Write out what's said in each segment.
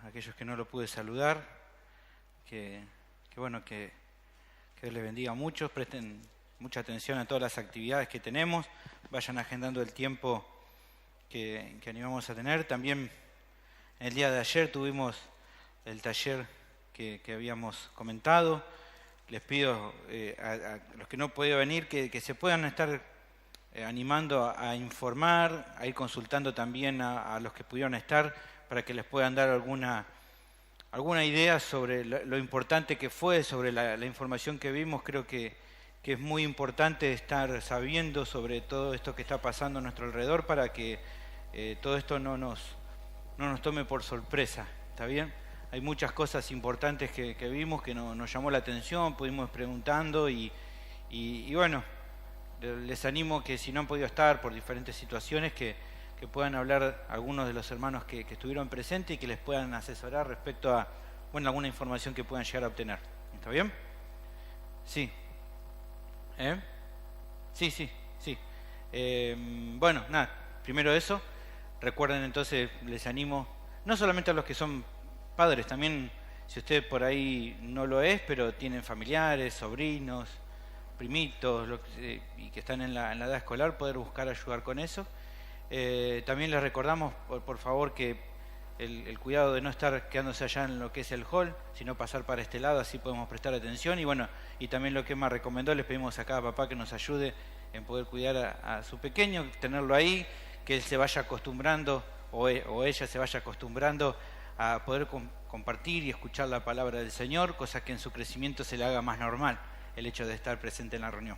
aquellos que no lo pude saludar, que Dios les bendiga mucho, presten mucha atención a todas las actividades que tenemos, vayan agendando el tiempo que animamos a tener. También el día de ayer tuvimos el taller que habíamos comentado. Les pido a los que no han podido venir que se puedan estar animando a informar, a ir consultando también a los que pudieron estar para que les puedan dar alguna idea sobre lo importante que fue, sobre la información que vimos. Creo que es muy importante estar sabiendo sobre todo esto que está pasando a nuestro alrededor para que todo esto no nos tome por sorpresa, ¿está bien? Hay muchas cosas importantes que vimos que nos llamó la atención, pudimos preguntando y bueno, les animo que si no han podido estar por diferentes situaciones que puedan hablar algunos de los hermanos que estuvieron presentes y que les puedan asesorar respecto a alguna información que puedan llegar a obtener. ¿Está bien? Sí. Sí. Bueno, nada, primero eso. Recuerden entonces, les animo, no solamente a los que son padres, también si usted por ahí no lo es, pero tienen familiares, sobrinos, primitos, y que están en la edad escolar, poder buscar ayudar con eso. También les recordamos, por favor, que el cuidado de no estar quedándose allá en lo que es el hall, sino pasar para este lado, así podemos prestar atención. Y también lo que Emma recomendó, les pedimos a cada papá que nos ayude en poder cuidar a su pequeño, tenerlo ahí, que él se vaya acostumbrando, o ella se vaya acostumbrando a poder compartir y escuchar la palabra del Señor, cosa que en su crecimiento se le haga más normal el hecho de estar presente en la reunión.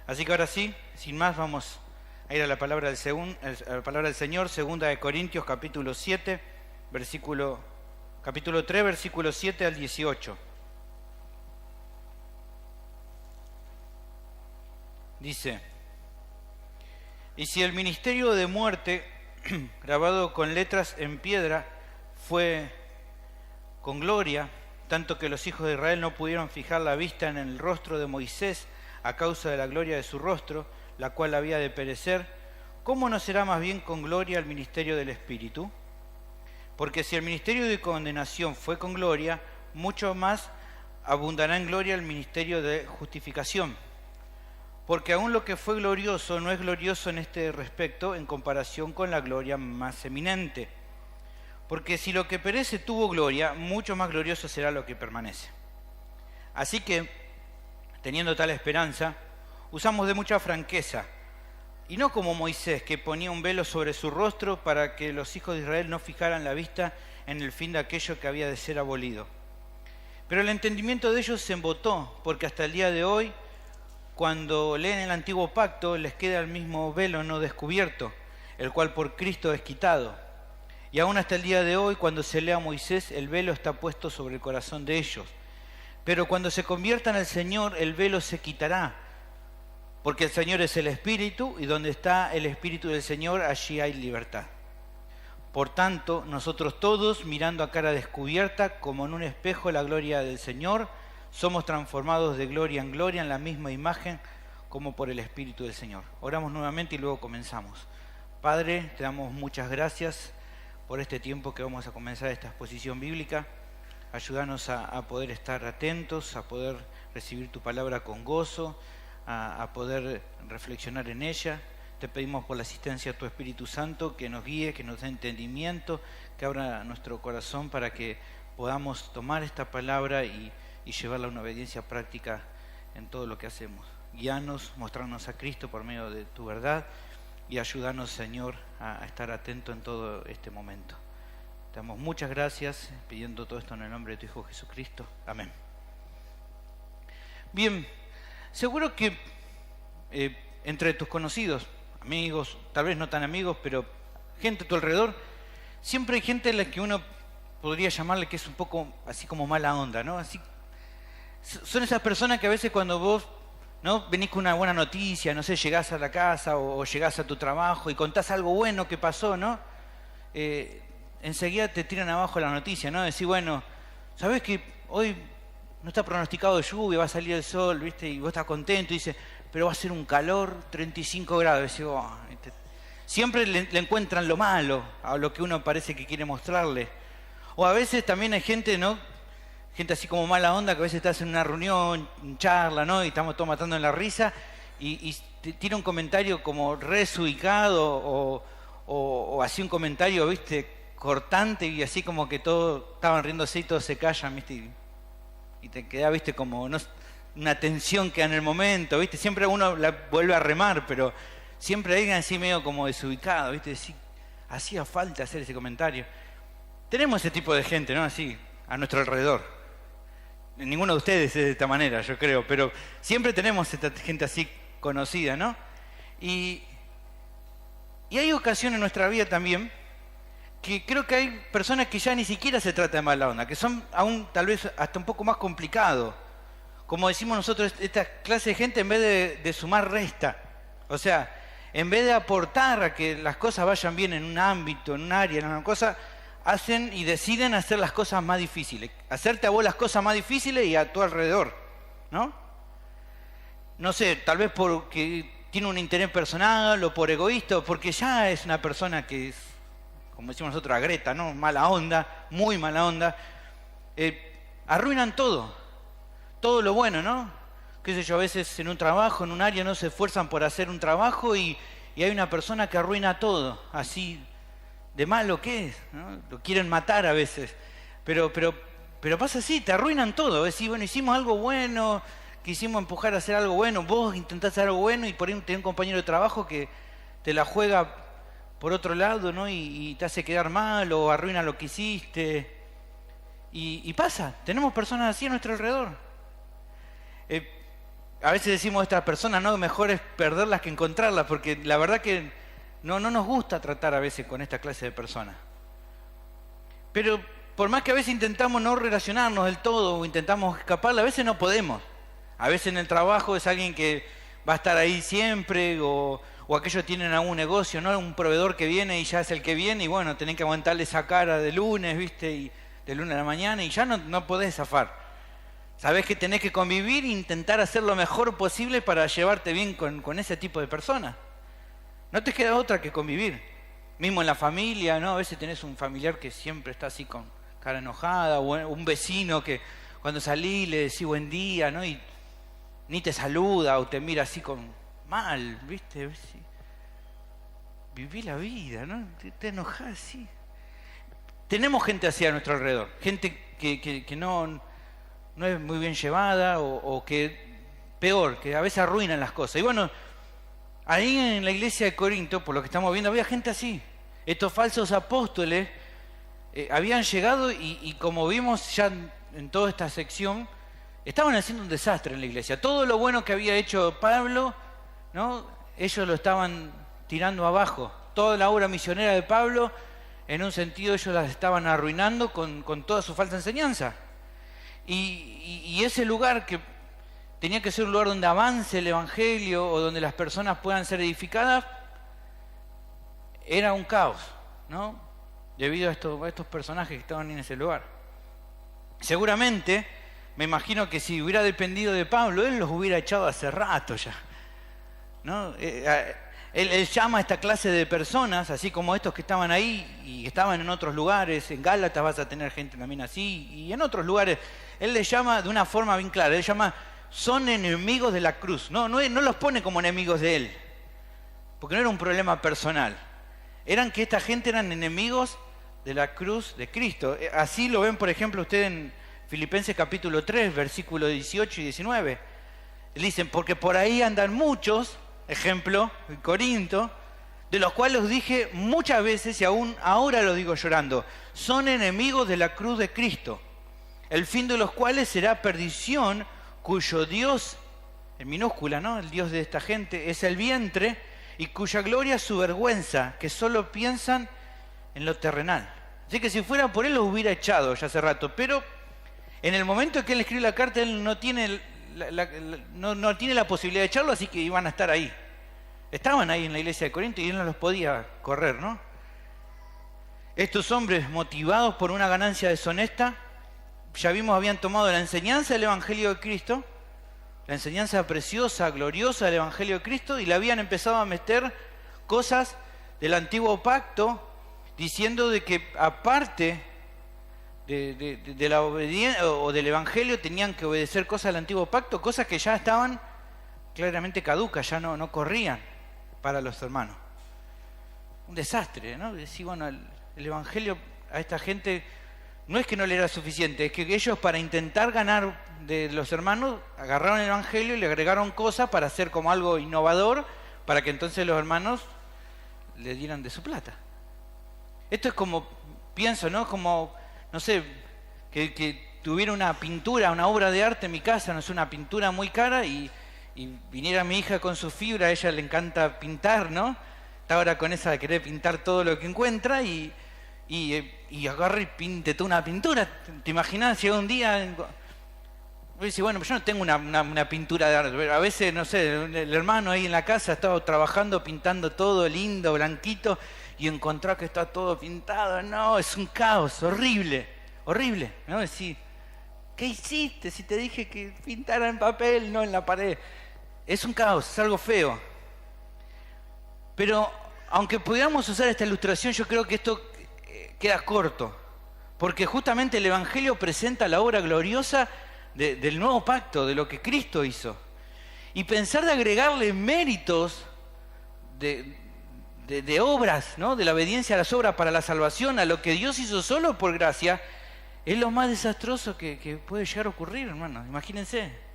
Así que ahora sí, sin más, vamos a ir a la palabra del Señor, 2 de Corintios capítulo 7, capítulo 3, versículos 7 al 18. Dice: y si el ministerio de muerte, grabado con letras en piedra, fue con gloria, tanto que los hijos de Israel no pudieron fijar la vista en el rostro de Moisés a causa de la gloria de su rostro, la cual había de perecer, ¿cómo no será más bien con gloria el ministerio del Espíritu? Porque si el ministerio de condenación fue con gloria, mucho más abundará en gloria el ministerio de justificación. Porque aún lo que fue glorioso no es glorioso en este respecto en comparación con la gloria más eminente. Porque si lo que perece tuvo gloria, mucho más glorioso será lo que permanece. Así que, teniendo tal esperanza, usamos de mucha franqueza, y no como Moisés, que ponía un velo sobre su rostro para que los hijos de Israel no fijaran la vista en el fin de aquello que había de ser abolido. Pero el entendimiento de ellos se embotó, porque hasta el día de hoy, cuando leen el antiguo pacto, les queda el mismo velo no descubierto, el cual por Cristo es quitado. Y aún hasta el día de hoy, cuando se lee a Moisés, el velo está puesto sobre el corazón de ellos. Pero cuando se conviertan al Señor, el velo se quitará, porque el Señor es el Espíritu, y donde está el Espíritu del Señor, allí hay libertad. Por tanto, nosotros todos, mirando a cara descubierta, como en un espejo la gloria del Señor, somos transformados de gloria en gloria en la misma imagen, como por el Espíritu del Señor. Oramos nuevamente y luego comenzamos. Padre, te damos muchas gracias por este tiempo que vamos a comenzar esta exposición bíblica. Ayúdanos a poder estar atentos, a poder recibir tu palabra con gozo, a poder reflexionar en ella. Te pedimos por la asistencia de tu Espíritu Santo que nos guíe, que nos dé entendimiento, que abra nuestro corazón para que podamos tomar esta palabra y llevarla a una obediencia práctica en todo lo que hacemos. Guíanos, mostrarnos a Cristo por medio de tu verdad y ayúdanos, Señor, a estar atento en todo este momento. Te damos muchas gracias, pidiendo todo esto en el nombre de tu Hijo Jesucristo. Amén. Bien, seguro que entre tus conocidos, amigos, tal vez no tan amigos, pero gente a tu alrededor, siempre hay gente a la que uno podría llamarle que es un poco así como mala onda, ¿no? Así, son esas personas que a veces cuando vos, ¿no?, venís con una buena noticia, no sé, llegás a la casa o llegás a tu trabajo y contás algo bueno que pasó, ¿no? Enseguida te tiran abajo la noticia, ¿no? Decís, bueno, ¿sabés que hoy no está pronosticado lluvia, va a salir el sol, ¿viste? Y vos estás contento y dices, pero va a ser un calor 35 grados. Decís, oh, siempre le encuentran lo malo a lo que uno parece que quiere mostrarle. O a veces también hay gente, ¿no? Gente así como mala onda, que a veces estás en una reunión, en charla, ¿no? Y estamos todos matando en la risa y te tira un comentario como desubicado o así un comentario, ¿viste? Cortante y así como que todos estaban riéndose y todos se callan, ¿viste? Y te queda, ¿viste? Como no, una tensión que en el momento, ¿viste? Siempre uno la vuelve a remar, pero siempre hay alguien así medio como desubicado, ¿viste? Sí, hacía falta hacer ese comentario. Tenemos ese tipo de gente, ¿no? Así, a nuestro alrededor. Ninguno de ustedes es de esta manera, yo creo, pero siempre tenemos esta gente así conocida, ¿no? Y hay ocasiones en nuestra vida también que creo que hay personas que ya ni siquiera se trata de mala onda, que son aún tal vez hasta un poco más complicados. Como decimos nosotros, esta clase de gente en vez de sumar resta. O sea, en vez de aportar a que las cosas vayan bien en un ámbito, en un área, en una cosa, hacen y deciden hacer las cosas más difíciles. Hacerte a vos las cosas más difíciles y a tu alrededor, ¿no? No sé, tal vez porque tiene un interés personal o por egoísta o porque ya es una persona que es, como decimos nosotros, agreta, ¿no? Mala onda, muy mala onda. Arruinan todo lo bueno, ¿no? Qué sé yo, a veces en un trabajo, en un área no se esfuerzan por hacer un trabajo y hay una persona que arruina todo, así de malo que es, ¿no? Lo quieren matar a veces, pero pasa así, te arruinan todo. Es decir, bueno, hicimos algo bueno, quisimos empujar a hacer algo bueno, vos intentás hacer algo bueno y por ahí tenés un compañero de trabajo que te la juega por otro lado, ¿no? Y te hace quedar mal o arruina lo que hiciste. Y pasa, tenemos personas así a nuestro alrededor. A veces decimos a estas personas, no, mejor es perderlas que encontrarlas, porque la verdad que no nos gusta tratar a veces con esta clase de personas. Pero por más que a veces intentamos no relacionarnos del todo o intentamos escaparla, a veces no podemos. A veces en el trabajo es alguien que va a estar ahí siempre o aquellos tienen algún negocio, ¿no? Un proveedor que viene y ya es el que viene y bueno, tenés que aguantarle esa cara de lunes, ¿viste? Y de lunes a la mañana y ya no podés zafar. Sabés que tenés que convivir e intentar hacer lo mejor posible para llevarte bien con ese tipo de personas. No te queda otra que convivir. Mismo en la familia, ¿no? A veces tenés un familiar que siempre está así con cara enojada, o un vecino que cuando salís le decís buen día, ¿no? Y ni te saluda o te mira así con mal, ¿viste? Viví la vida, ¿no? Te enojás así. Tenemos gente así a nuestro alrededor, gente que no es muy bien llevada o que peor, que a veces arruinan las cosas. Y bueno, ahí en la iglesia de Corinto, por lo que estamos viendo, había gente así. Estos falsos apóstoles habían llegado y como vimos ya en toda esta sección, estaban haciendo un desastre en la iglesia. Todo lo bueno que había hecho Pablo, ¿no? Ellos lo estaban tirando abajo. Toda la obra misionera de Pablo, en un sentido, ellos la estaban arruinando con toda su falsa enseñanza. Y ese lugar que tenía que ser un lugar donde avance el evangelio o donde las personas puedan ser edificadas, era un caos, ¿no? Debido a estos personajes que estaban en ese lugar. Seguramente, me imagino que si hubiera dependido de Pablo, él los hubiera echado hace rato ya, ¿no? Él llama a esta clase de personas, así como estos que estaban ahí y estaban en otros lugares. En Gálatas vas a tener gente también así y en otros lugares. Él les llama de una forma bien clara. Él llama, son enemigos de la cruz. No los pone como enemigos de él, porque no era un problema personal. Eran que esta gente eran enemigos de la cruz de Cristo. Así lo ven, por ejemplo, ustedes en Filipenses capítulo 3, versículos 18 y 19. Dicen, porque por ahí andan muchos, ejemplo, en Corinto, de los cuales os dije muchas veces y aún ahora lo digo llorando, son enemigos de la cruz de Cristo, el fin de los cuales será perdición, cuyo Dios, en minúscula, ¿no? El Dios de esta gente es el vientre y cuya gloria es su vergüenza, que solo piensan en lo terrenal. Así que si fuera por él los hubiera echado ya hace rato, pero en el momento en que él escribe la carta él no tiene no tiene la posibilidad de echarlo, así que iban a estar ahí. Estaban ahí en la iglesia de Corinto y él no los podía correr, ¿no? Estos hombres, motivados por una ganancia deshonesta, ya vimos, habían tomado la enseñanza del Evangelio de Cristo, la enseñanza preciosa, gloriosa del Evangelio de Cristo, y le habían empezado a meter cosas del antiguo pacto, diciendo de que aparte de la obediencia o del Evangelio tenían que obedecer cosas del Antiguo Pacto, cosas que ya estaban claramente caducas, ya no corrían para los hermanos. Un desastre, ¿no? Decir, bueno, el Evangelio a esta gente no es que no le era suficiente, es que ellos, para intentar ganar de los hermanos, agarraron el Evangelio y le agregaron cosas para hacer como algo innovador, para que entonces los hermanos le dieran de su plata. Esto es como, pienso, ¿no? Como, no sé, que tuviera una pintura, una obra de arte en mi casa, no sé, una pintura muy cara y viniera mi hija con su fibra, a ella le encanta pintar, ¿no? Está ahora con esa de querer pintar todo lo que encuentra y agarra y pinte toda una pintura. ¿Te imaginas si un día dice, bueno, yo no tengo una pintura de arte? A veces, no sé, el hermano ahí en la casa estaba trabajando, pintando todo lindo, blanquito, y encontró que está todo pintado. No, es un caos, horrible, horrible, ¿no? Decir, ¿qué hiciste si te dije que pintara en papel, no en la pared? Es un caos, es algo feo. Pero aunque pudiéramos usar esta ilustración, yo creo que esto queda corto, porque justamente el Evangelio presenta la obra gloriosa del nuevo pacto, de lo que Cristo hizo. Y pensar de agregarle méritos de obras, ¿no? De la obediencia a las obras para la salvación, a lo que Dios hizo solo por gracia, es lo más desastroso que puede llegar a ocurrir, hermanos. Imagínense.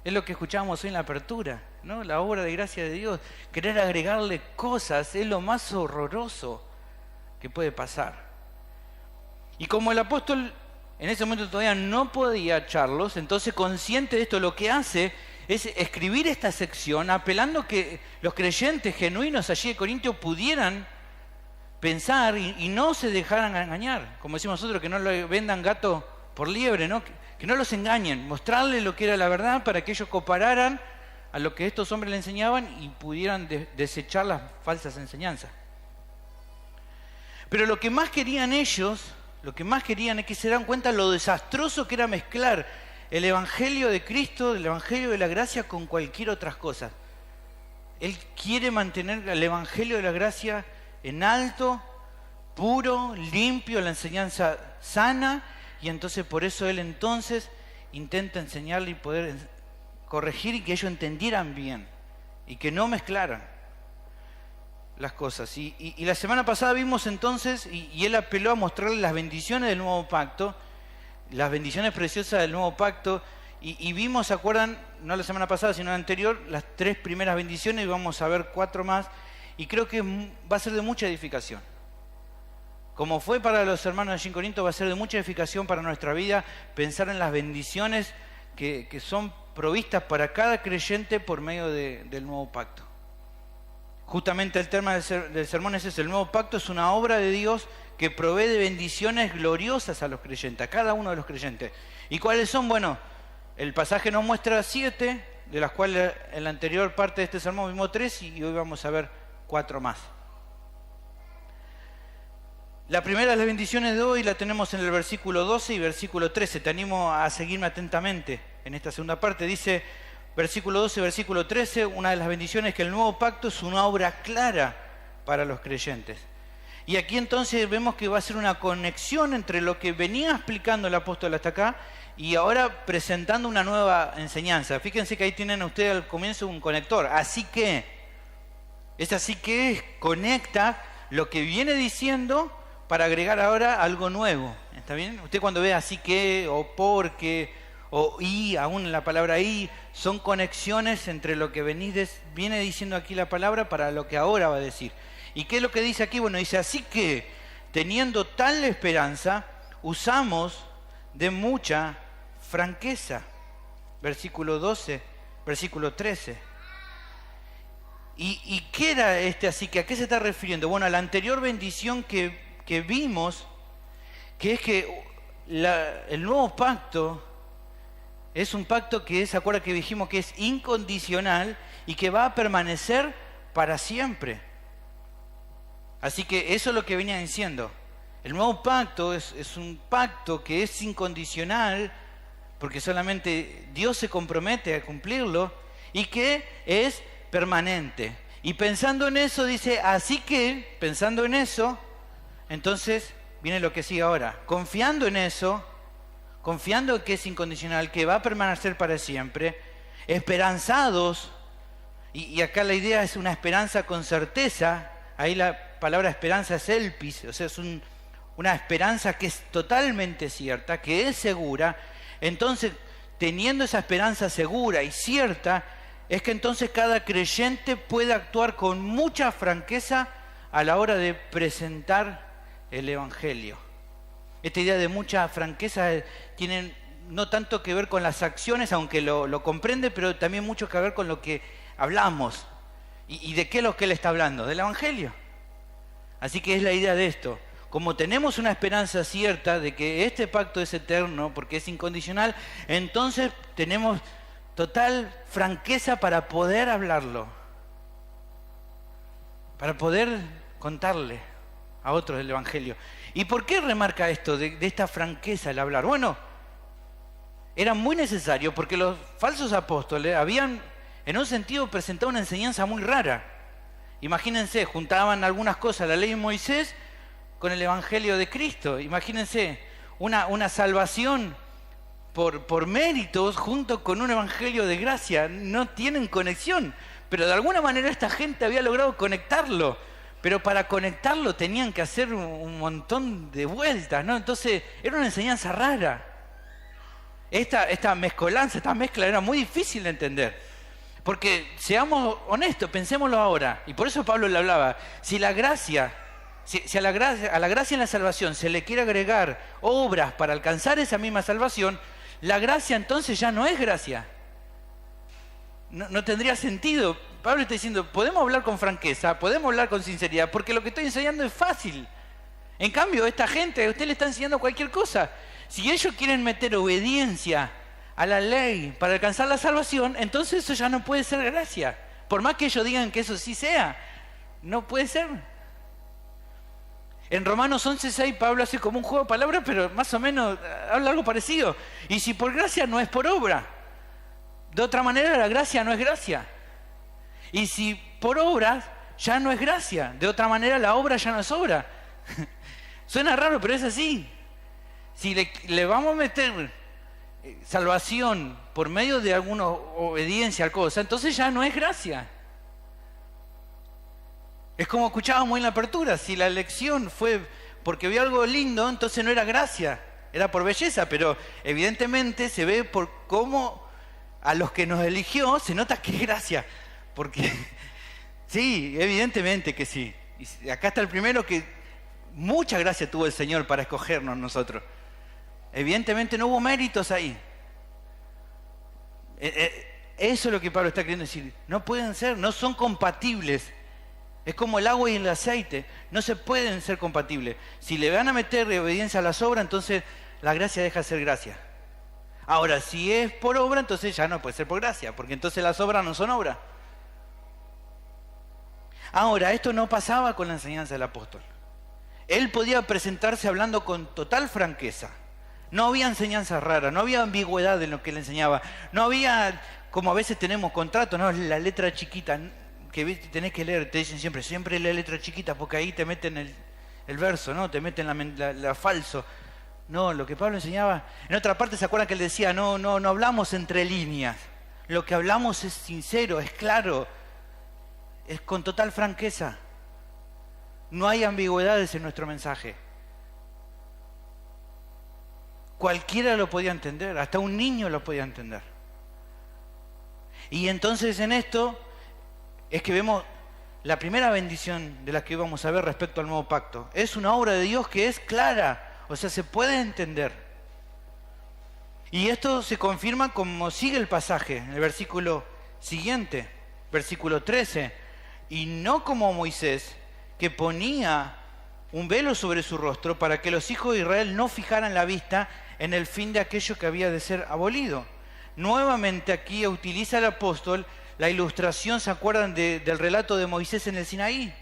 Es lo que escuchábamos hoy en la apertura, ¿no? La obra de gracia de Dios. Querer agregarle cosas es lo más horroroso que puede pasar. Y como el apóstol en ese momento todavía no podía echarlos, entonces, consciente de esto, lo que hace es escribir esta sección apelando que los creyentes genuinos allí de Corintio pudieran pensar y no se dejaran engañar. Como decimos nosotros, que no lo vendan gato por liebre, ¿no? Que no los engañen, mostrarles lo que era la verdad para que ellos compararan a lo que estos hombres le enseñaban y pudieran desechar las falsas enseñanzas. Pero lo que más querían ellos, lo que más querían es que se dan cuenta lo desastroso que era mezclar el Evangelio de Cristo, el Evangelio de la gracia, con cualquier otra cosa. Él quiere mantener el Evangelio de la gracia en alto, puro, limpio, la enseñanza sana. Y entonces por eso él entonces intenta enseñarle y poder corregir y que ellos entendieran bien y que no mezclaran las cosas. Y la semana pasada vimos entonces, y él apeló a mostrarle las bendiciones del nuevo pacto, las bendiciones preciosas del nuevo pacto, y vimos, ¿se acuerdan? No la semana pasada, sino la anterior, las 3 primeras bendiciones, y vamos a ver 4 más, y creo que va a ser de mucha edificación. Como fue para los hermanos de allí en Corinto, va a ser de mucha edificación para nuestra vida pensar en las bendiciones que son provistas para cada creyente por medio del nuevo pacto. Justamente el tema del sermón es ese: el nuevo pacto es una obra de Dios que provee de bendiciones gloriosas a los creyentes, a cada uno de los creyentes. ¿Y cuáles son? Bueno, el pasaje nos muestra 7, de las cuales en la anterior parte de este sermón vimos 3 y hoy vamos a ver 4 más. La primera de las bendiciones de hoy la tenemos en el versículo 12 y versículo 13. Te animo a seguirme atentamente en esta segunda parte. Dice, versículo 12, versículo 13, una de las bendiciones es que el nuevo pacto es una obra clara para los creyentes. Y aquí entonces vemos que va a ser una conexión entre lo que venía explicando el apóstol hasta acá y ahora presentando una nueva enseñanza. Fíjense que ahí tienen ustedes al comienzo un conector. Así que conecta lo que viene diciendo para agregar ahora algo nuevo. ¿Está bien? Usted cuando ve así que, o porque, o y, aún la palabra y, son conexiones entre lo que viene diciendo aquí la palabra para lo que ahora va a decir. ¿Y qué es lo que dice aquí? Bueno, dice, así que, teniendo tal esperanza, usamos de mucha franqueza. Versículo 12, versículo 13. ¿Y qué era así que? ¿A qué se está refiriendo? Bueno, a la anterior bendición que vimos, que es que el nuevo pacto es un pacto que ¿se acuerda que dijimos que es incondicional y que va a permanecer para siempre? Así que eso es lo que venía diciendo. El nuevo pacto es un pacto que es incondicional, porque solamente Dios se compromete a cumplirlo, y que es permanente. Y pensando en eso, dice, así que, pensando en eso, entonces viene lo que sigue ahora. Confiando en eso, confiando que es incondicional, que va a permanecer para siempre, esperanzados, y acá la idea es una esperanza con certeza, ahí la palabra esperanza es elpis, o sea, es una esperanza que es totalmente cierta, que es segura. Entonces, teniendo esa esperanza segura y cierta, es que entonces cada creyente puede actuar con mucha franqueza a la hora de presentar el Evangelio. Esta idea de mucha franqueza tiene no tanto que ver con las acciones, aunque lo comprende, pero también mucho que ver con lo que hablamos. ¿Y de qué es lo que él está hablando? Del Evangelio. Así que es la idea de esto. Como tenemos una esperanza cierta de que este pacto es eterno, porque es incondicional, entonces tenemos total franqueza para poder hablarlo, para poder contarle a otros del Evangelio. ¿Y por qué remarca esto de esta franqueza al hablar? Bueno, era muy necesario porque los falsos apóstoles habían, en un sentido, presentado una enseñanza muy rara. Imagínense, juntaban algunas cosas, la ley de Moisés, con el Evangelio de Cristo. Imagínense, una salvación por méritos junto con un Evangelio de gracia. No tienen conexión, pero de alguna manera esta gente había logrado conectarlo. Pero para conectarlo tenían que hacer un montón de vueltas, ¿no? Entonces era una enseñanza rara. Esta mezcolanza, esta mezcla era muy difícil de entender. Porque seamos honestos, pensémoslo ahora. Y por eso Pablo le hablaba. Si la gracia... Si a la gracia en la salvación se le quiere agregar obras para alcanzar esa misma salvación, la gracia entonces ya no es gracia. No tendría sentido. Pablo está diciendo, podemos hablar con franqueza, podemos hablar con sinceridad, porque lo que estoy enseñando es fácil. En cambio, esta gente, a usted le está enseñando cualquier cosa. Si ellos quieren meter obediencia a la ley para alcanzar la salvación, entonces eso ya no puede ser gracia. Por más que ellos digan que eso sí sea, no puede ser. En Romanos 11:6 Pablo hace como un juego de palabras, pero más o menos habla algo parecido. Y si por gracia no es por obra, de otra manera la gracia no es gracia. Y si por obras ya no es gracia, de otra manera la obra ya no es obra. Suena raro, pero es así. Si le vamos a meter salvación por medio de alguna obediencia a cosa, entonces ya no es gracia. Es como escuchábamos en la apertura, si la elección fue porque vio algo lindo, entonces no era gracia, era por belleza, pero evidentemente se ve por cómo a los que nos eligió se nota que es gracia, porque sí, evidentemente que sí. Y acá está el primero que mucha gracia tuvo el Señor para escogernos nosotros. Evidentemente no hubo méritos ahí. Eso es lo que Pablo está queriendo decir. No pueden ser, no son compatibles. Es como el agua y el aceite, no se pueden ser compatibles. Si le van a meter obediencia a las obras, entonces la gracia deja de ser gracia. Ahora, si es por obra, entonces ya no puede ser por gracia, porque entonces las obras no son obras. Ahora, esto no pasaba con la enseñanza del apóstol. Él podía presentarse hablando con total franqueza. No había enseñanza rara, no había ambigüedad en lo que él enseñaba. No había, como a veces tenemos contratos, ¿no? La letra chiquita que tenés que leer, te dicen siempre lee letra chiquita porque ahí te meten el verso, ¿no? Te meten la falso. No, lo que Pablo enseñaba, en otra parte se acuerdan que él decía, no hablamos entre líneas. Lo que hablamos es sincero, es claro, es con total franqueza. No hay ambigüedades en nuestro mensaje. Cualquiera lo podía entender, hasta un niño lo podía entender. Y entonces en esto es que vemos la primera bendición de la que íbamos a ver respecto al nuevo pacto. Es una obra de Dios que es clara, o sea, se puede entender. Y esto se confirma como sigue el pasaje, en el versículo siguiente, versículo 13. Y no como Moisés, que ponía un velo sobre su rostro para que los hijos de Israel no fijaran la vista en el fin de aquello que había de ser abolido. Nuevamente aquí utiliza el apóstol la ilustración, ¿se acuerdan del relato de Moisés en el Sinaí?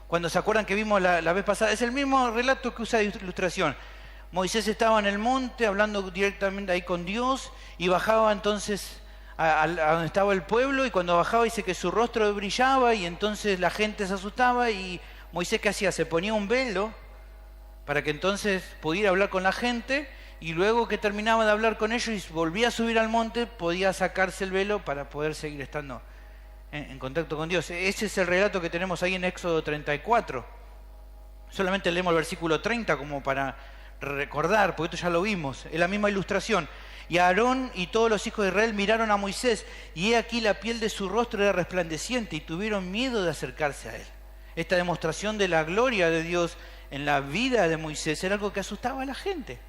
Cuando se acuerdan que vimos la vez pasada, es el mismo relato que usa de ilustración. Moisés estaba en el monte hablando directamente ahí con Dios y bajaba entonces a donde estaba el pueblo, y cuando bajaba dice que su rostro brillaba y entonces la gente se asustaba y Moisés, ¿qué hacía? Se ponía un velo para que entonces pudiera hablar con la gente, y luego que terminaba de hablar con ellos y volvía a subir al monte, podía sacarse el velo para poder seguir estando en contacto con Dios. Ese es el relato que tenemos ahí en Éxodo 34. Solamente leemos el versículo 30 como para recordar, porque esto ya lo vimos, es la misma ilustración. Y Aarón y todos los hijos de Israel miraron a Moisés, y he aquí la piel de su rostro era resplandeciente, y tuvieron miedo de acercarse a él. Esta demostración de la gloria de Dios en la vida de Moisés era algo que asustaba a la gente.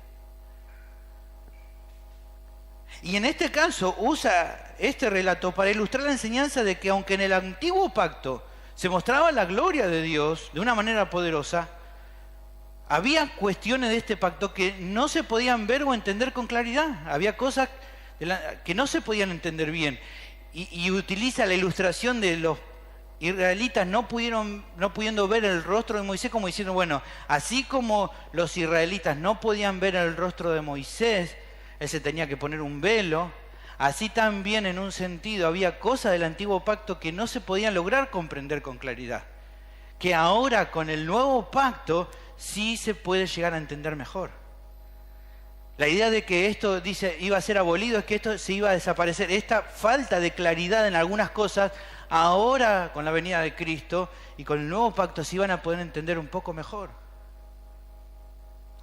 Y en este caso usa este relato para ilustrar la enseñanza de que aunque en el antiguo pacto se mostraba la gloria de Dios de una manera poderosa, había cuestiones de este pacto que no se podían ver o entender con claridad. Había cosas que no se podían entender bien. Y utiliza la ilustración de los israelitas no pudiendo ver el rostro de Moisés, como diciendo, bueno, así como los israelitas no podían ver el rostro de Moisés, él se tenía que poner un velo, así también en un sentido había cosas del antiguo pacto que no se podían lograr comprender con claridad, que ahora con el nuevo pacto sí se puede llegar a entender mejor. La idea de que esto iba a ser abolido es que esto se iba a desaparecer. Esta falta de claridad en algunas cosas, ahora con la venida de Cristo y con el nuevo pacto se iban a poder entender un poco mejor.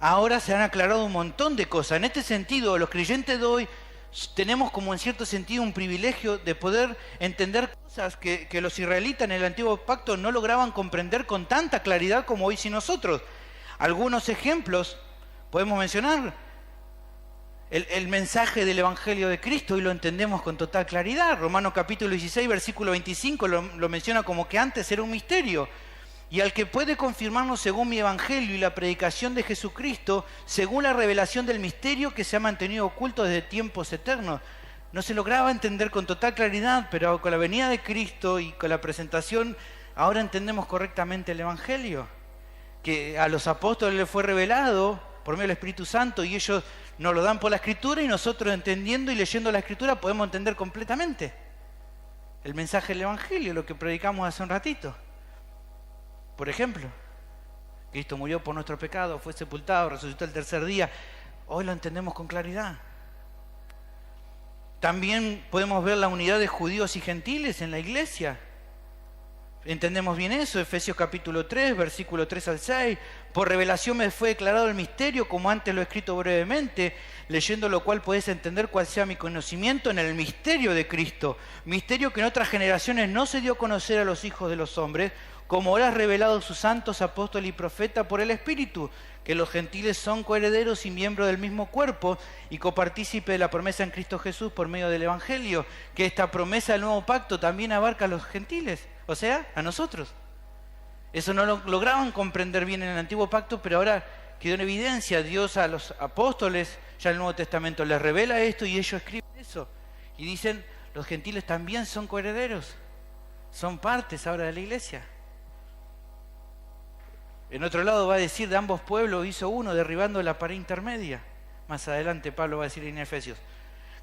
Ahora se han aclarado un montón de cosas. En este sentido, los creyentes de hoy tenemos como en cierto sentido un privilegio de poder entender cosas que los israelitas en el antiguo pacto no lograban comprender con tanta claridad como hoy sí nosotros. Algunos ejemplos podemos mencionar. El mensaje del Evangelio de Cristo hoy lo entendemos con total claridad. Romanos capítulo 16, versículo 25 lo menciona como que antes era un misterio. Y al que puede confirmarnos según mi Evangelio y la predicación de Jesucristo, según la revelación del misterio que se ha mantenido oculto desde tiempos eternos. No se lograba entender con total claridad, pero con la venida de Cristo y con la presentación, ahora entendemos correctamente el Evangelio. Que a los apóstoles les fue revelado por medio del Espíritu Santo y ellos nos lo dan por la Escritura, y nosotros entendiendo y leyendo la Escritura podemos entender completamente el mensaje del Evangelio, lo que predicamos hace un ratito. Por ejemplo, Cristo murió por nuestro pecado, fue sepultado, resucitó el tercer día. Hoy lo entendemos con claridad. También podemos ver la unidad de judíos y gentiles en la iglesia. Entendemos bien eso, Efesios capítulo 3, versículo 3 al 6. Por revelación me fue declarado el misterio, como antes lo he escrito brevemente, leyendo lo cual podéis entender cuál sea mi conocimiento en el misterio de Cristo. Misterio que en otras generaciones no se dio a conocer a los hijos de los hombres, como ahora has revelado sus santos apóstoles y profetas por el Espíritu, que los gentiles son coherederos y miembros del mismo cuerpo y copartícipe de la promesa en Cristo Jesús por medio del Evangelio, que esta promesa del nuevo pacto también abarca a los gentiles, o sea, a nosotros. Eso no lo lograban comprender bien en el antiguo pacto, pero ahora quedó en evidencia. Dios a los apóstoles, ya en el Nuevo Testamento, les revela esto y ellos escriben eso. Y dicen, los gentiles también son coherederos, son partes ahora de la iglesia. En otro lado va a decir, de ambos pueblos hizo uno, derribando la pared intermedia. Más adelante Pablo va a decir en Efesios.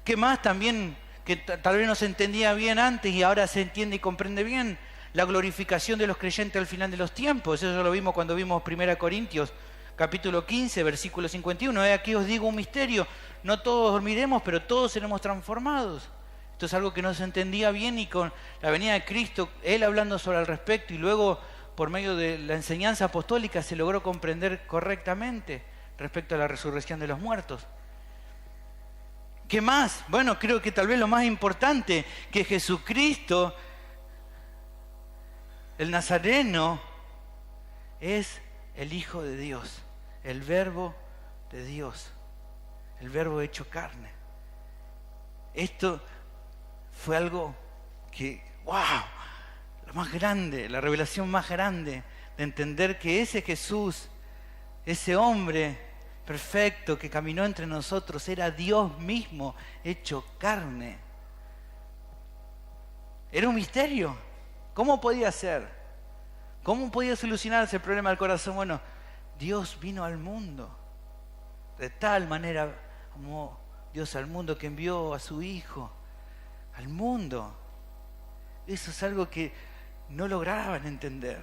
¿Qué más también que tal vez no se entendía bien antes y ahora se entiende y comprende bien? La glorificación de los creyentes al final de los tiempos. Eso lo vimos cuando vimos 1 Corintios capítulo 15, versículo 51. Aquí os digo un misterio, no todos dormiremos, pero todos seremos transformados. Esto es algo que no se entendía bien, y con la venida de Cristo, Él hablando sobre el respecto, y luego por medio de la enseñanza apostólica se logró comprender correctamente respecto a la resurrección de los muertos. ¿Qué más? Bueno, creo que tal vez lo más importante, que Jesucristo, el Nazareno, es el Hijo de Dios, el Verbo de Dios, el Verbo hecho carne. Esto fue algo que, ¡wow!, lo más grande, la revelación más grande de entender que ese Jesús, ese hombre perfecto que caminó entre nosotros, era Dios mismo hecho carne. Era un misterio. ¿Cómo podía ser? ¿Cómo podía solucionarse el problema del corazón? Bueno, Dios vino al mundo. De tal manera amó Dios al mundo que envió a su Hijo al mundo. Eso es algo que no lograban entender.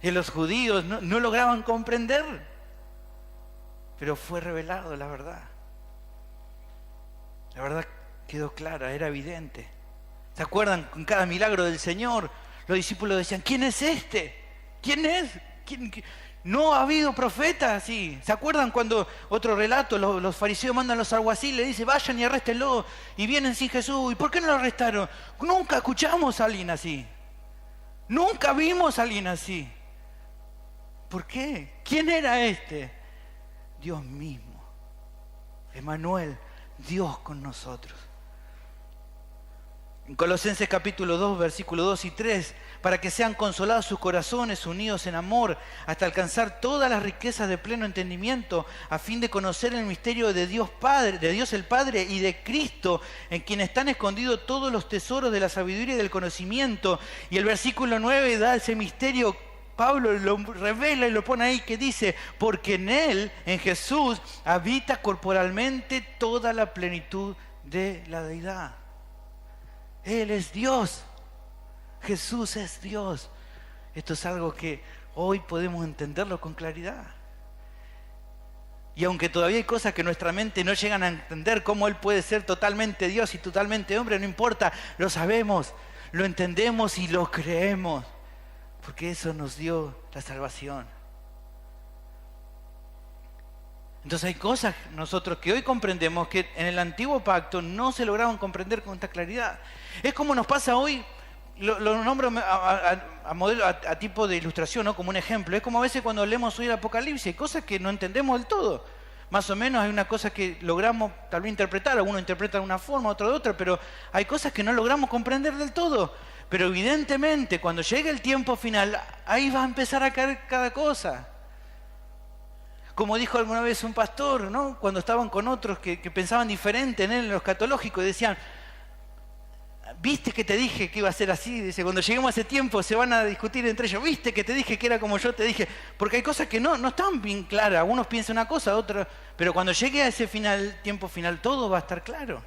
Y los judíos no lograban comprender, pero fue revelado la verdad. La verdad quedó clara, era evidente. ¿Se acuerdan? Con cada milagro del Señor, los discípulos decían, ¿quién es este? ¿Quién es? No ha habido profeta así. ¿Se acuerdan cuando, otro relato, los fariseos mandan a los alguaciles, dicen, vayan y arréstenlo, y vienen sin Jesús? ¿Y por qué no lo arrestaron? Nunca escuchamos a alguien así. Nunca vimos a alguien así. ¿Por qué? ¿Quién era este? Dios mismo. Emmanuel, Dios con nosotros. En Colosenses capítulo 2, versículos 2 y 3, para que sean consolados sus corazones, unidos en amor, hasta alcanzar todas las riquezas de pleno entendimiento, a fin de conocer el misterio de Dios Padre, de Dios el Padre y de Cristo, en quien están escondidos todos los tesoros de la sabiduría y del conocimiento. Y el versículo 9 da ese misterio. Pablo lo revela y lo pone ahí, que dice, porque en Él, en Jesús, habita corporalmente toda la plenitud de la deidad. Él es Dios. Jesús es Dios. Esto es algo que hoy podemos entenderlo con claridad. Y aunque todavía hay cosas que nuestra mente no llegan a entender, cómo Él puede ser totalmente Dios y totalmente hombre, no importa, lo sabemos, lo entendemos y lo creemos. Porque eso nos dio la salvación. Entonces hay cosas nosotros que hoy comprendemos que en el antiguo pacto no se lograban comprender con esta claridad. Es como nos pasa hoy, lo nombro a modelo, a tipo de ilustración, ¿no? Como un ejemplo. Es como a veces cuando leemos hoy el Apocalipsis, hay cosas que no entendemos del todo. Más o menos hay una cosa que logramos tal vez interpretar, algunos interpretan de una forma, otro de otra, pero hay cosas que no logramos comprender del todo. Pero evidentemente cuando llegue el tiempo final, ahí va a empezar a caer cada cosa. Como dijo alguna vez un pastor, ¿no? Cuando estaban con otros que pensaban diferente en él, en lo escatológico, y decían, ¿viste que te dije que iba a ser así? Dice, cuando lleguemos a ese tiempo se van a discutir entre ellos, ¿viste que te dije que era como yo te dije? Porque hay cosas que no están bien claras, unos piensan una cosa, otros, pero cuando llegue a ese tiempo final, todo va a estar claro.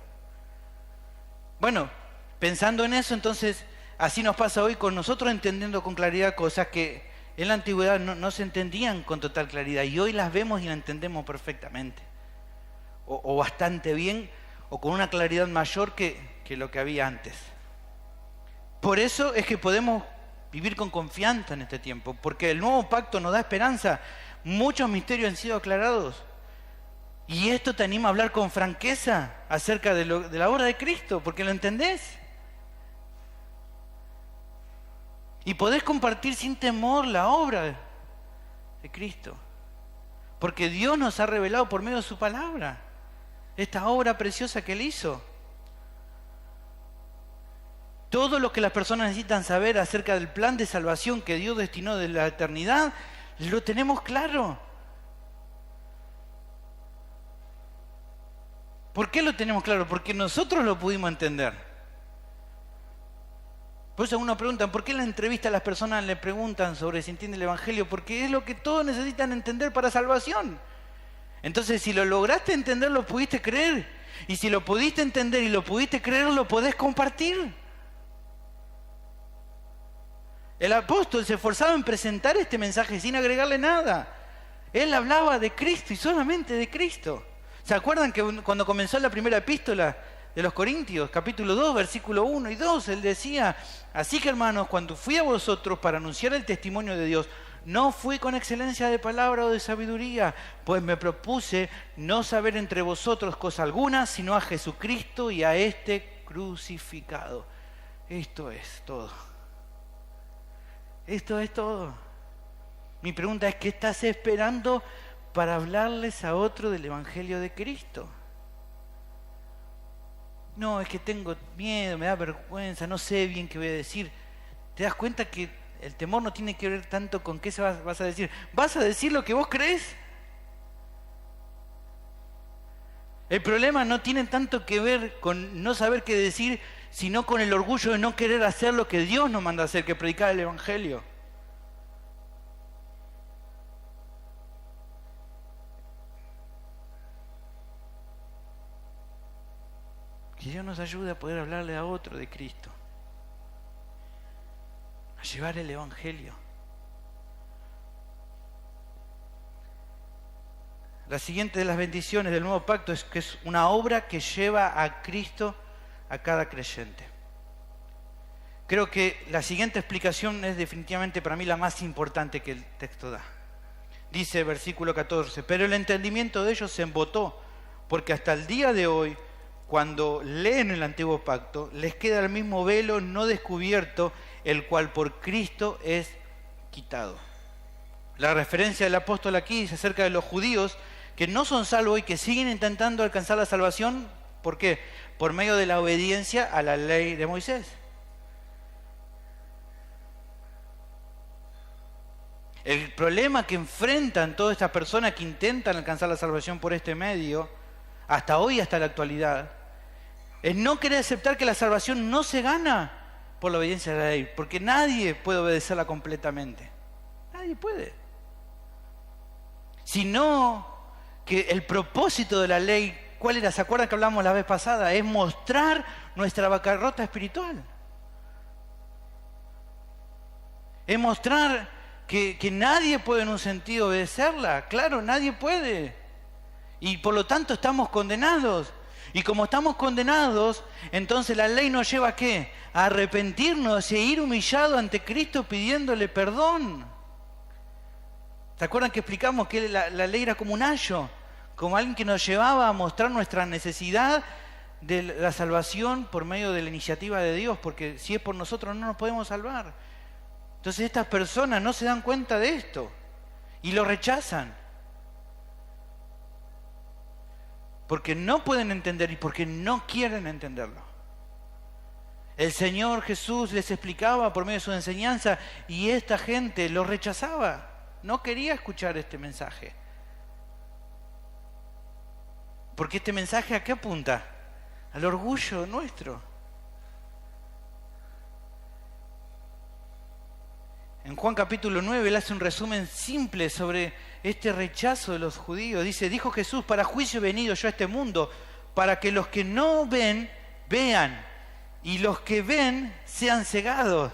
Bueno, pensando en eso, entonces, así nos pasa hoy con nosotros entendiendo con claridad cosas que en la antigüedad no se entendían con total claridad y hoy las vemos y las entendemos perfectamente. O bastante bien, o con una claridad mayor que lo que había antes. Por eso es que podemos vivir con confianza en este tiempo, porque el nuevo pacto nos da esperanza. Muchos misterios han sido aclarados. Y esto te anima a hablar con franqueza acerca de la obra de Cristo, porque lo entendés. Y podés compartir sin temor la obra de Cristo. Porque Dios nos ha revelado por medio de su palabra esta obra preciosa que Él hizo. Todo lo que las personas necesitan saber acerca del plan de salvación que Dios destinó de la eternidad, lo tenemos claro. ¿Por qué lo tenemos claro? Porque nosotros lo pudimos entender. Por eso uno pregunta, ¿por qué en la entrevista a las personas le preguntan sobre si entiende el Evangelio? Porque es lo que todos necesitan entender para salvación. Entonces, si lo lograste entender, lo pudiste creer. Y si lo pudiste entender y lo pudiste creer, lo podés compartir. El apóstol se esforzaba en presentar este mensaje sin agregarle nada. Él hablaba de Cristo y solamente de Cristo. ¿Se acuerdan que cuando comenzó la primera epístola de los Corintios, capítulo 2, versículo 1 y 2, él decía, así que hermanos, cuando fui a vosotros para anunciar el testimonio de Dios, no fui con excelencia de palabra o de sabiduría, pues me propuse no saber entre vosotros cosa alguna, sino a Jesucristo y a este crucificado. Esto es todo. Esto es todo. Mi pregunta es, ¿qué estás esperando para hablarles a otro del Evangelio de Cristo? No, es que tengo miedo, me da vergüenza, no sé bien qué voy a decir. ¿Te das cuenta que el temor no tiene que ver tanto con qué vas a decir? ¿Vas a decir lo que vos crees? El problema no tiene tanto que ver con no saber qué decir, sino con el orgullo de no querer hacer lo que Dios nos manda a hacer, que predicar el Evangelio. Que Dios nos ayude a poder hablarle a otro de Cristo, a llevar el Evangelio. La siguiente de las bendiciones del nuevo pacto es que es una obra que lleva a Cristo a cada creyente. Creo que la siguiente explicación es definitivamente para mí la más importante que el texto da. Dice versículo 14, pero el entendimiento de ellos se embotó, porque hasta el día de hoy, cuando leen el antiguo pacto, les queda el mismo velo no descubierto, el cual por Cristo es quitado. La referencia del apóstol aquí es acerca de los judíos que no son salvos y que siguen intentando alcanzar la salvación. ¿Por qué? Por medio de la obediencia a la ley de Moisés. El problema que enfrentan todas estas personas que intentan alcanzar la salvación por este medio, hasta hoy, hasta la actualidad, es no querer aceptar que la salvación no se gana por la obediencia a la ley, porque nadie puede obedecerla completamente. Nadie puede. Sino que el propósito de la ley, ¿cuál era? ¿Se acuerdan que hablamos la vez pasada? Es mostrar nuestra bancarrota espiritual. Es mostrar que nadie puede en un sentido obedecerla. Claro, nadie puede. Y por lo tanto estamos condenados. Y como estamos condenados, entonces la ley nos lleva ¿a qué? A arrepentirnos y a ir humillado ante Cristo pidiéndole perdón. ¿Se acuerdan que explicamos que la ley era como un ayo? Como alguien que nos llevaba a mostrar nuestra necesidad de la salvación por medio de la iniciativa de Dios, porque si es por nosotros no nos podemos salvar. Entonces estas personas no se dan cuenta de esto y lo rechazan. Porque no pueden entender y porque no quieren entenderlo. El Señor Jesús les explicaba por medio de su enseñanza y esta gente lo rechazaba. No quería escuchar este mensaje. Porque este mensaje ¿a qué apunta? Al orgullo nuestro. En Juan capítulo 9 él hace un resumen simple sobre este rechazo de los judíos. Dice, dijo Jesús, para juicio he venido yo a este mundo, para que los que no ven, vean, y los que ven sean cegados.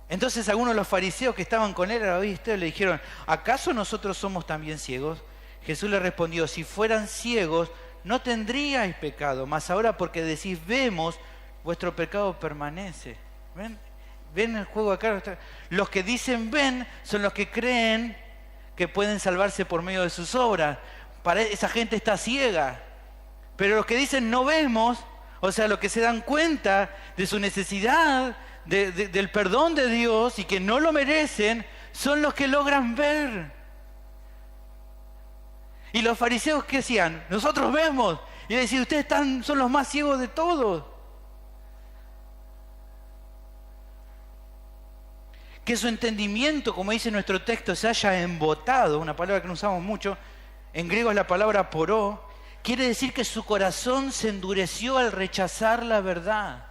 Entonces algunos de los fariseos que estaban con él le dijeron, ¿acaso nosotros somos también ciegos? Jesús le respondió, si fueran ciegos no tendríais pecado, mas ahora porque decís vemos, vuestro pecado permanece. ¿Ven? ¿Ven el juego acá? Los que dicen ven son los que creen que pueden salvarse por medio de sus obras. Para esa gente está ciega. Pero los que dicen no vemos, o sea, los que se dan cuenta de su necesidad, del perdón de Dios y que no lo merecen, son los que logran ver. Y los fariseos, ¿qué hacían? Nosotros vemos. Y decían, ustedes son los más ciegos de todos. Que su entendimiento, como dice nuestro texto, se haya embotado, una palabra que no usamos mucho, en griego es la palabra poró, quiere decir que su corazón se endureció al rechazar la verdad.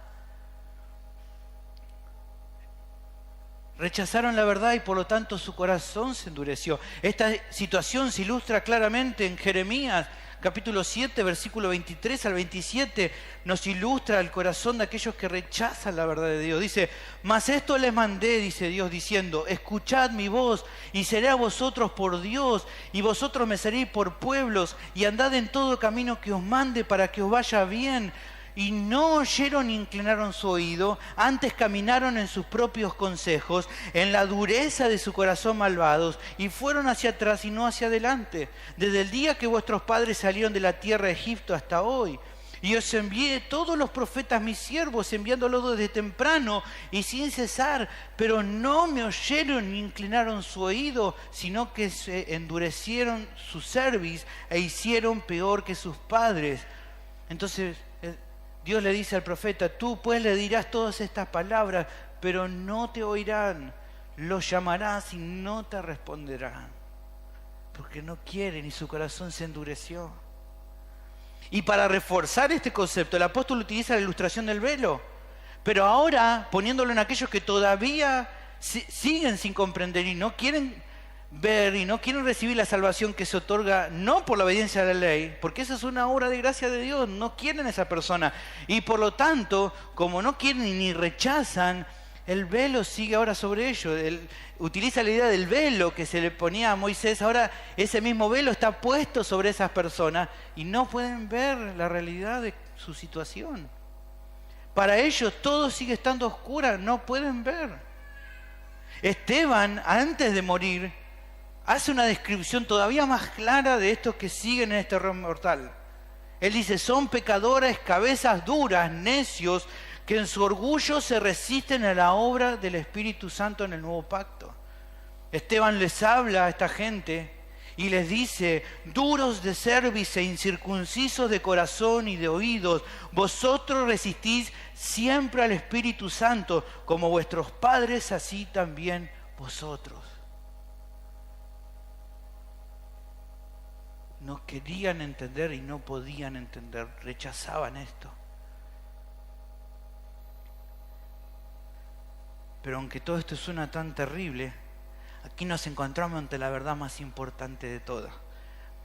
Rechazaron la verdad y por lo tanto su corazón se endureció. Esta situación se ilustra claramente en Jeremías, capítulo 7, versículo 23 al 27, nos ilustra el corazón de aquellos que rechazan la verdad de Dios. Dice, mas esto les mandé, dice Dios, diciendo, escuchad mi voz y seré a vosotros por Dios y vosotros me seréis por pueblos y andad en todo camino que os mande para que os vaya bien. Y no oyeron ni inclinaron su oído, antes caminaron en sus propios consejos, en la dureza de su corazón malvados, y fueron hacia atrás y no hacia adelante, desde el día que vuestros padres salieron de la tierra de Egipto hasta hoy. Y os envié todos los profetas mis siervos, enviándolos desde temprano y sin cesar, pero no me oyeron ni inclinaron su oído, sino que se endurecieron su cerviz e hicieron peor que sus padres. Entonces Dios le dice al profeta, tú pues le dirás todas estas palabras, pero no te oirán, los llamarás y no te responderán, porque no quieren y su corazón se endureció. Y para reforzar este concepto, el apóstol utiliza la ilustración del velo, pero ahora poniéndolo en aquellos que todavía siguen sin comprender y no quieren ver y no quieren recibir la salvación que se otorga no por la obediencia a la ley, porque esa es una obra de gracia de Dios, no quieren a esa persona y por lo tanto, como no quieren ni rechazan, el velo sigue ahora sobre ellos. Utiliza la idea del velo que se le ponía a Moisés. Ahora ese mismo velo está puesto sobre esas personas y no pueden ver la realidad de su situación. Para ellos todo sigue estando oscuro, no pueden ver. Esteban, antes de morir, hace una descripción todavía más clara de estos que siguen en este error mortal. Él dice, son pecadores, cabezas duras, necios, que en su orgullo se resisten a la obra del Espíritu Santo en el nuevo pacto. Esteban les habla a esta gente y les dice, duros de cerviz e incircuncisos de corazón y de oídos, vosotros resistís siempre al Espíritu Santo, como vuestros padres, así también vosotros. No querían entender y no podían entender, rechazaban esto. Pero aunque todo esto suena tan terrible, aquí nos encontramos ante la verdad más importante de todas.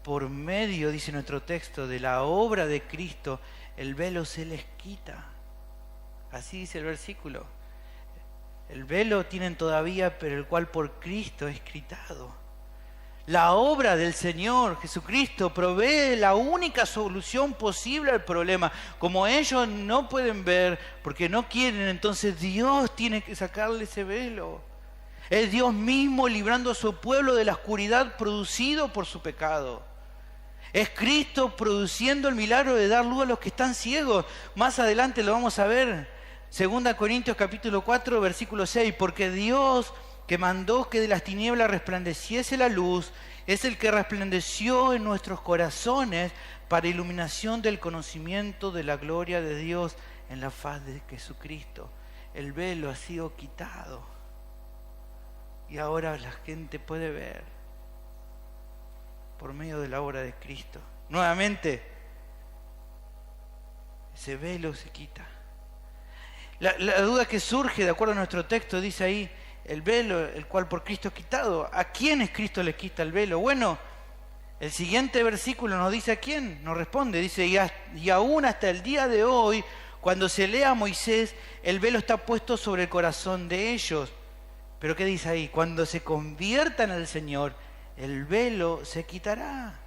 Por medio, dice nuestro texto, de la obra de Cristo, el velo se les quita. Así dice el versículo. El velo tienen todavía, pero el cual por Cristo es quitado. La obra del Señor Jesucristo provee la única solución posible al problema. Como ellos no pueden ver porque no quieren, entonces Dios tiene que sacarle ese velo. Es Dios mismo librando a su pueblo de la oscuridad producido por su pecado. Es Cristo produciendo el milagro de dar luz a los que están ciegos. Más adelante lo vamos a ver. 2 Corintios capítulo 4, versículo 6. Porque Dios, que mandó que de las tinieblas resplandeciese la luz, es el que resplandeció en nuestros corazones para iluminación del conocimiento de la gloria de Dios en la faz de Jesucristo. El velo ha sido quitado y ahora la gente puede ver por medio de la obra de Cristo. Nuevamente, ese velo se quita. La duda que surge, de acuerdo a nuestro texto, dice ahí, el velo, el cual por Cristo es quitado. ¿A quién es Cristo le quita el velo? Bueno, el siguiente versículo nos dice a quién, nos responde, dice, y aún hasta el día de hoy, cuando se lea a Moisés, el velo está puesto sobre el corazón de ellos. Pero ¿qué dice ahí? Cuando se conviertan al Señor, el velo se quitará.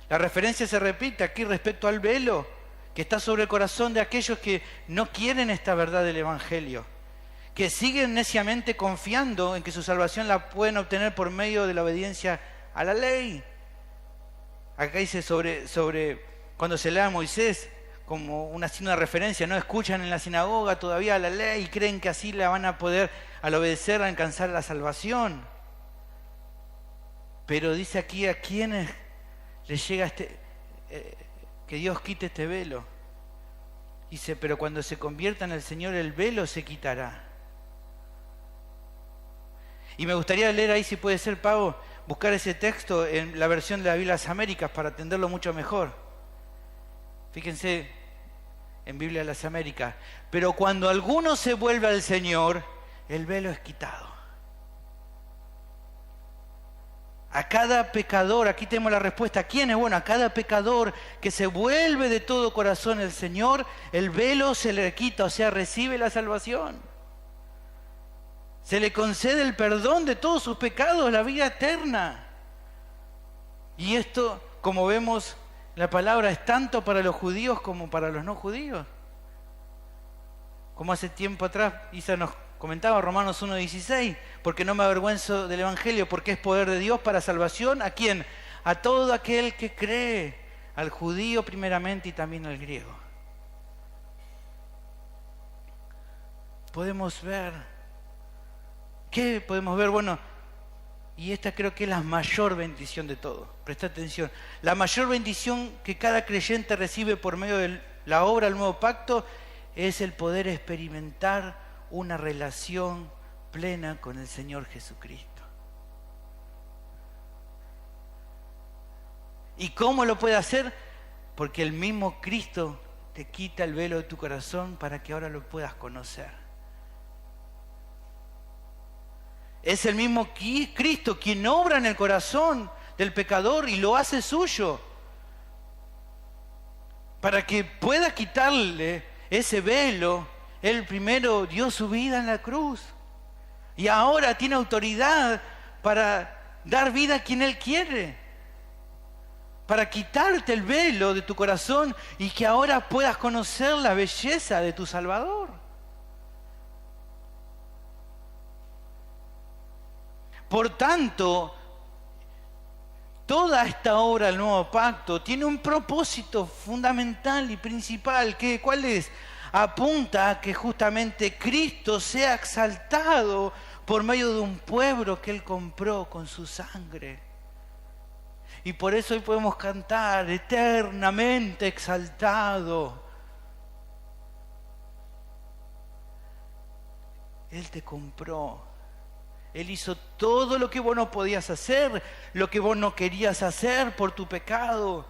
La referencia se repite aquí respecto al velo que está sobre el corazón de aquellos que no quieren esta verdad del Evangelio, que siguen neciamente confiando en que su salvación la pueden obtener por medio de la obediencia a la ley. Acá dice sobre cuando se lea a Moisés, como una referencia, no escuchan en la sinagoga todavía la ley y creen que así la van a poder, al obedecer, alcanzar la salvación. Pero dice aquí a quienes les llega que Dios quite este velo. Dice, pero cuando se conviertan al Señor, el velo se quitará. Y me gustaría leer ahí, si puede ser, Pavo, buscar ese texto en la versión de la Biblia de las Américas para entenderlo mucho mejor. Fíjense en Biblia de las Américas. Pero cuando alguno se vuelve al Señor, el velo es quitado. A cada pecador, aquí tenemos la respuesta. ¿A quién es? Bueno, a cada pecador que se vuelve de todo corazón al Señor, el velo se le quita, o sea, recibe la salvación. Se le concede el perdón de todos sus pecados, la vida eterna. Y esto, como vemos, la palabra es tanto para los judíos como para los no judíos. Como hace tiempo atrás Isa nos comentaba, Romanos 1:16, porque no me avergüenzo del Evangelio, porque es poder de Dios para salvación. ¿A quién? A todo aquel que cree, al judío primeramente y también al griego. Podemos ver. ¿Qué podemos ver? Bueno, y esta creo que es la mayor bendición de todo. Presta atención. La mayor bendición que cada creyente recibe por medio de la obra del nuevo pacto es el poder experimentar una relación plena con el Señor Jesucristo. ¿Y cómo lo puede hacer? Porque el mismo Cristo te quita el velo de tu corazón para que ahora lo puedas conocer. Es el mismo Cristo quien obra en el corazón del pecador y lo hace suyo, para que pueda quitarle ese velo Él primero dio su vida en la cruz y ahora tiene autoridad para dar vida a quien Él quiere, para quitarte el velo de tu corazón y que ahora puedas conocer la belleza de tu Salvador. Por tanto, toda esta obra del nuevo pacto tiene un propósito fundamental y principal. ¿Cuál es? Apunta a que justamente Cristo sea exaltado por medio de un pueblo que Él compró con su sangre. Y por eso hoy podemos cantar eternamente exaltado. Él te compró. Él hizo todo lo que vos no podías hacer, lo que vos no querías hacer por tu pecado.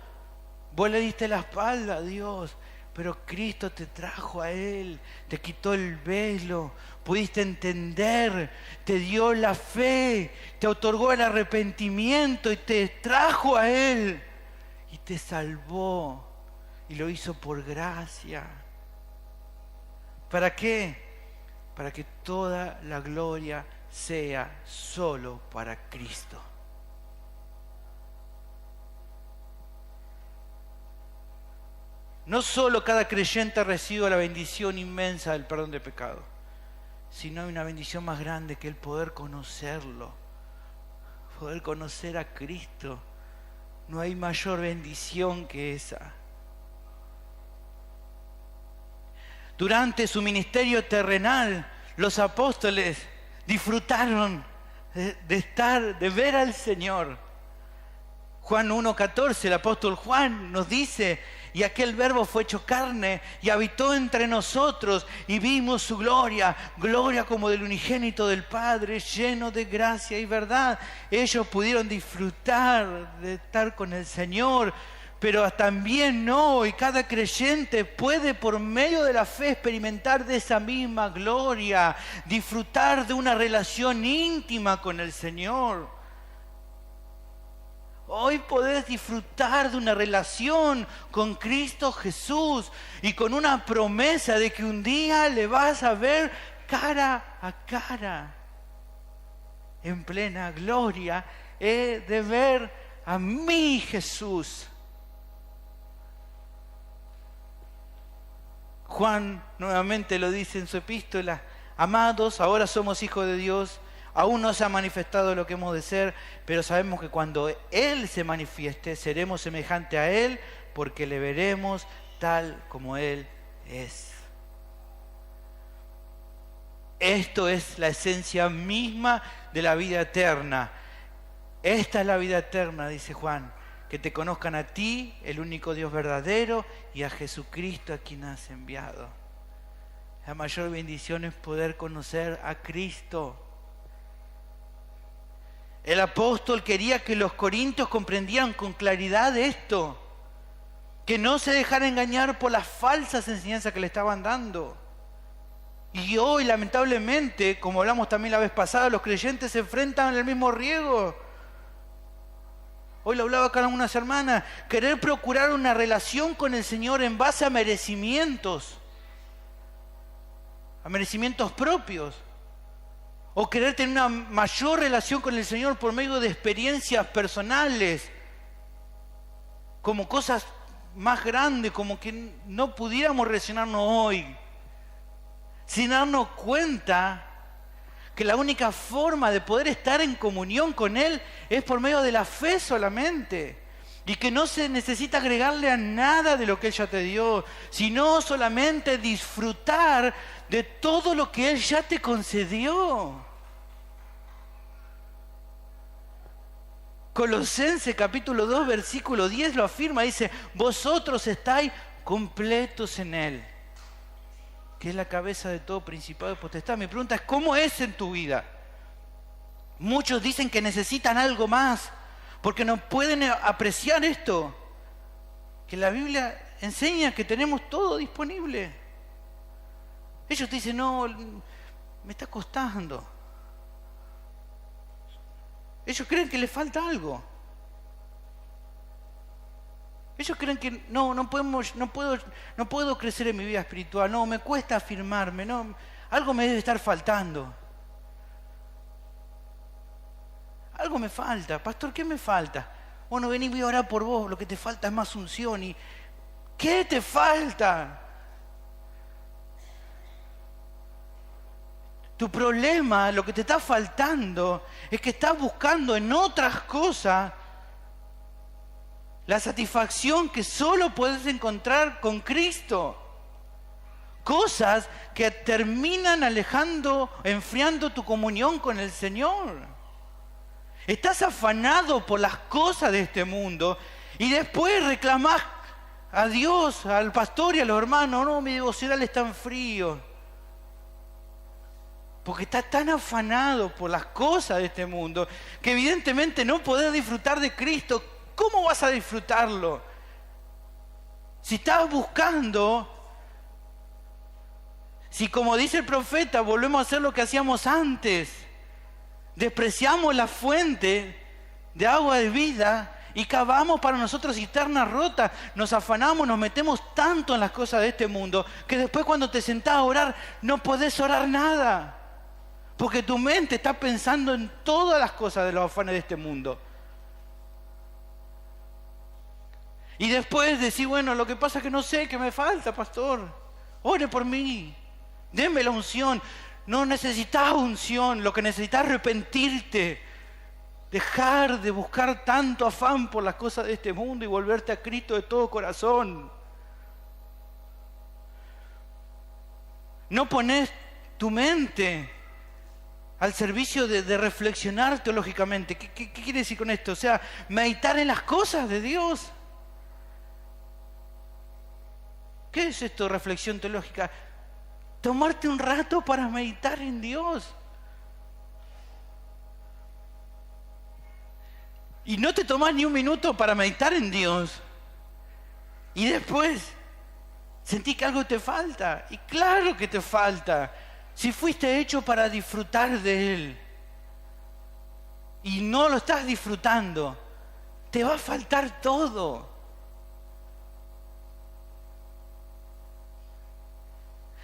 Vos le diste la espalda a Dios, pero Cristo te trajo a Él, te quitó el velo, pudiste entender, te dio la fe, te otorgó el arrepentimiento y te trajo a Él y te salvó y lo hizo por gracia. ¿Para qué? Para que toda la gloria sea solo para Cristo. No solo cada creyente recibe la bendición inmensa del perdón de pecado, sino hay una bendición más grande que el poder conocerlo, poder conocer a Cristo. No hay mayor bendición que esa. Durante su ministerio terrenal, los apóstoles disfrutaron de ver al Señor. Juan 1:14, el apóstol Juan nos dice: y aquel verbo fue hecho carne y habitó entre nosotros y vimos su gloria, gloria como del unigénito del Padre, lleno de gracia y verdad. Ellos pudieron disfrutar de estar con el Señor, pero también no, y cada creyente puede por medio de la fe experimentar de esa misma gloria, disfrutar de una relación íntima con el Señor. Hoy podés disfrutar de una relación con Cristo Jesús y con una promesa de que un día le vas a ver cara a cara. En plena gloria he de ver a mi Jesús. Juan nuevamente lo dice en su epístola: amados, ahora somos hijos de Dios. Aún no se ha manifestado lo que hemos de ser, pero sabemos que cuando Él se manifieste, seremos semejantes a Él, porque le veremos tal como Él es. Esto es la esencia misma de la vida eterna. Esta es la vida eterna, dice Juan, que te conozcan a ti, el único Dios verdadero, y a Jesucristo a quien has enviado. La mayor bendición es poder conocer a Cristo. El apóstol quería que los corintios comprendieran con claridad esto, que no se dejaran engañar por las falsas enseñanzas que le estaban dando. Y hoy, lamentablemente, como hablamos también la vez pasada, los creyentes se enfrentan al mismo riesgo. Hoy lo hablaba con algunas hermanas: querer procurar una relación con el Señor en base a merecimientos propios. O querer tener una mayor relación con el Señor por medio de experiencias personales, como cosas más grandes, como que no pudiéramos relacionarnos hoy, sin darnos cuenta que la única forma de poder estar en comunión con Él es por medio de la fe solamente, y que no se necesita agregarle a nada de lo que Él ya te dio, sino solamente disfrutar de todo lo que Él ya te concedió. Colosenses capítulo 2 versículo 10 lo afirma, dice: vosotros estáis completos en Él, que es la cabeza de todo principado y potestad. Mi pregunta es: ¿cómo es en tu vida? Muchos dicen que necesitan algo más, porque no pueden apreciar esto, que la Biblia enseña que tenemos todo disponible. Ellos te dicen: no, me está costando. Ellos creen que les falta algo. Ellos creen que no puedo crecer en mi vida espiritual, no, me cuesta afirmarme, no, algo me debe estar faltando. Algo me falta, pastor, ¿qué me falta? Bueno, vení, voy a orar por vos, lo que te falta es más unción. ¿Y qué te falta? Tu problema, lo que te está faltando, es que estás buscando en otras cosas la satisfacción que solo puedes encontrar con Cristo. Cosas que terminan enfriando tu comunión con el Señor. Estás afanado por las cosas de este mundo y después reclamás a Dios, al pastor y a los hermanos, no, mi devocional es tan frío. Porque estás tan afanado por las cosas de este mundo que evidentemente no podés disfrutar de Cristo. ¿Cómo vas a disfrutarlo? Si estás buscando, si como dice el profeta, volvemos a hacer lo que hacíamos antes, despreciamos la fuente de agua de vida y cavamos para nosotros cisternas rotas, nos afanamos, nos metemos tanto en las cosas de este mundo que después cuando te sentás a orar no podés orar nada, porque tu mente está pensando en todas las cosas de los afanes de este mundo. Y después decís, bueno, lo que pasa es que no sé qué me falta, pastor. Ore por mí, déme la unción. No necesitas unción, lo que necesitas es arrepentirte. Dejar de buscar tanto afán por las cosas de este mundo y volverte a Cristo de todo corazón. No pones tu mente al servicio de reflexionar teológicamente. ¿Qué quiere decir con esto? O sea, meditar en las cosas de Dios. ¿Qué es esto, reflexión teológica? Tomarte un rato para meditar en Dios. Y no te tomás ni un minuto para meditar en Dios. Y después sentí que algo te falta. Y claro que te falta. Si fuiste hecho para disfrutar de Él y no lo estás disfrutando, te va a faltar todo.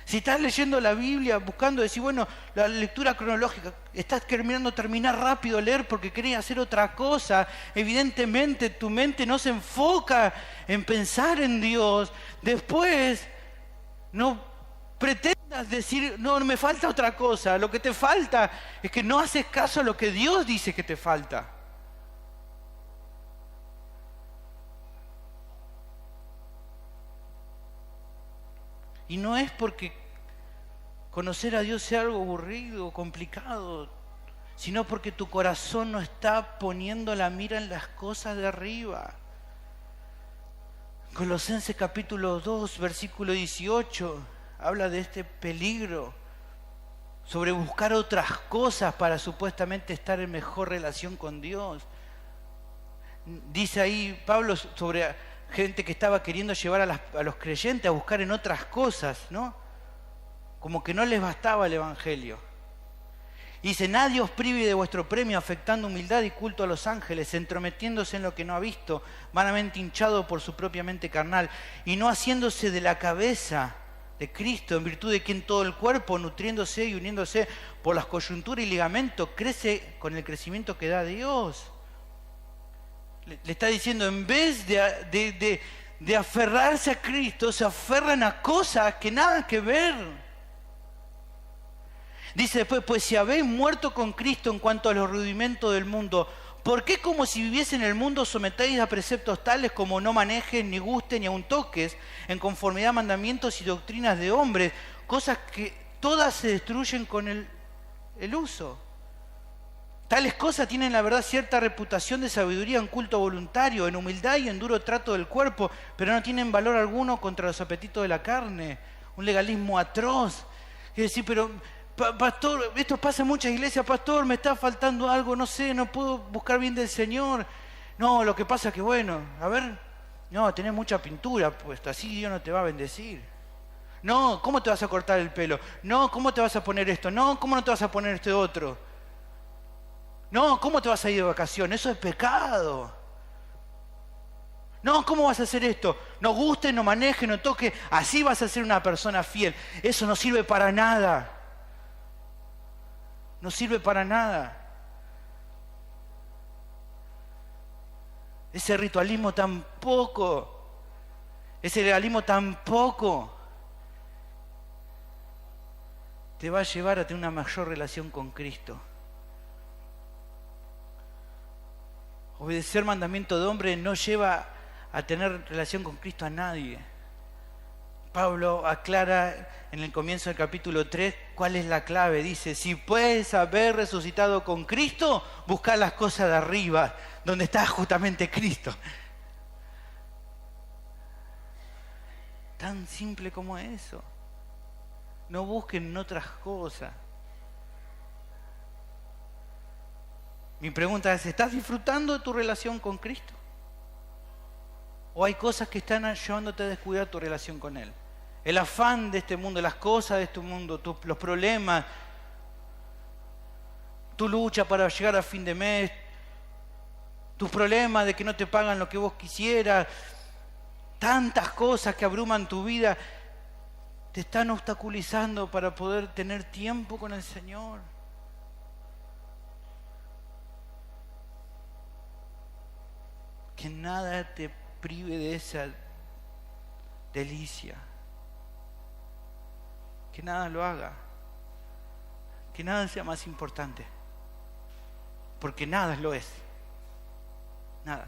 Si estás leyendo la Biblia, buscando decir, bueno, la lectura cronológica, estás queriendo terminar rápido leer porque querés hacer otra cosa, evidentemente tu mente no se enfoca en pensar en Dios. Después, no pretendas decir, no, me falta otra cosa. Lo que te falta es que no haces caso a lo que Dios dice que te falta. Y no es porque conocer a Dios sea algo aburrido o complicado, sino porque tu corazón no está poniendo la mira en las cosas de arriba. Colosenses capítulo 2, versículo 18, habla de este peligro sobre buscar otras cosas para supuestamente estar en mejor relación con Dios. Dice ahí Pablo sobre gente que estaba queriendo llevar a los creyentes a buscar en otras cosas, ¿no? Como que no les bastaba el Evangelio. Dice, nadie os prive de vuestro premio, afectando humildad y culto a los ángeles, entrometiéndose en lo que no ha visto, vanamente hinchado por su propia mente carnal, y no haciéndose de la cabeza de Cristo, en virtud de quien todo el cuerpo, nutriéndose y uniéndose por las coyunturas y ligamentos, crece con el crecimiento que da Dios. Le está diciendo, en vez de aferrarse a Cristo, se aferran a cosas que nada que ver. Dice después, pues si habéis muerto con Cristo en cuanto a los rudimentos del mundo, ¿por qué como si viviese en el mundo sometéis a preceptos tales como no manejes, ni gustes, ni aun toques, en conformidad a mandamientos y doctrinas de hombres, cosas que todas se destruyen con el uso? Tales cosas tienen la verdad cierta reputación de sabiduría en culto voluntario, en humildad y en duro trato del cuerpo, pero no tienen valor alguno contra los apetitos de la carne, un legalismo atroz. Es decir, pero pastor, esto pasa en muchas iglesias, pastor, me está faltando algo, no sé, no puedo buscar bien del Señor. No, lo que pasa es que bueno, a ver, no, tenés mucha pintura puesta, así Dios no te va a bendecir. No, ¿cómo te vas a cortar el pelo? No, ¿cómo te vas a poner esto? No, ¿cómo no te vas a poner este otro? No, ¿cómo te vas a ir de vacaciones? Eso es pecado. No, ¿cómo vas a hacer esto? No guste, no maneje, no toque. Así vas a ser una persona fiel. Eso no sirve para nada. No sirve para nada. Ese ritualismo tampoco. Ese legalismo tampoco te va a llevar a tener una mayor relación con Cristo. Obedecer mandamiento de hombre no lleva a tener relación con Cristo a nadie. Pablo aclara en el comienzo del capítulo 3 cuál es la clave. Dice, si puedes haber resucitado con Cristo, busca las cosas de arriba, donde está justamente Cristo. Tan simple como eso. No busquen otras cosas. Mi pregunta es, ¿estás disfrutando de tu relación con Cristo? ¿O hay cosas que están llevándote a descuidar tu relación con Él? El afán de este mundo, las cosas de este mundo, los problemas, tu lucha para llegar a fin de mes, tus problemas de que no te pagan lo que vos quisieras, tantas cosas que abruman tu vida, te están obstaculizando para poder tener tiempo con el Señor. Que nada te prive de esa delicia. Que nada lo haga. Que nada sea más importante. Porque nada lo es. Nada.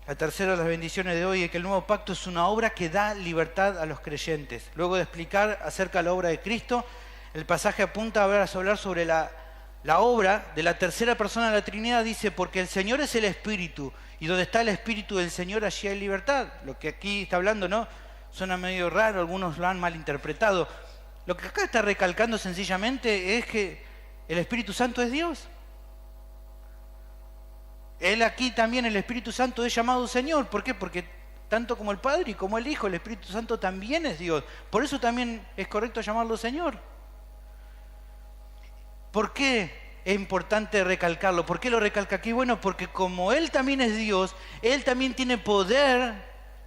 La tercera de las bendiciones de hoy es que el nuevo pacto es una obra que da libertad a los creyentes. Luego de explicar acerca de la obra de Cristo, el pasaje apunta a hablar sobre la obra de la tercera persona de la Trinidad. Dice, porque el Señor es el Espíritu, y donde está el Espíritu del Señor, allí hay libertad. Lo que aquí está hablando, ¿no? Suena medio raro, algunos lo han malinterpretado. Lo que acá está recalcando sencillamente es que el Espíritu Santo es Dios. Él aquí también, el Espíritu Santo, es llamado Señor. ¿Por qué? Porque tanto como el Padre y como el Hijo, el Espíritu Santo también es Dios. Por eso también es correcto llamarlo Señor. ¿Por qué es importante recalcarlo? ¿Por qué lo recalca aquí? Bueno, porque como Él también es Dios, Él también tiene poder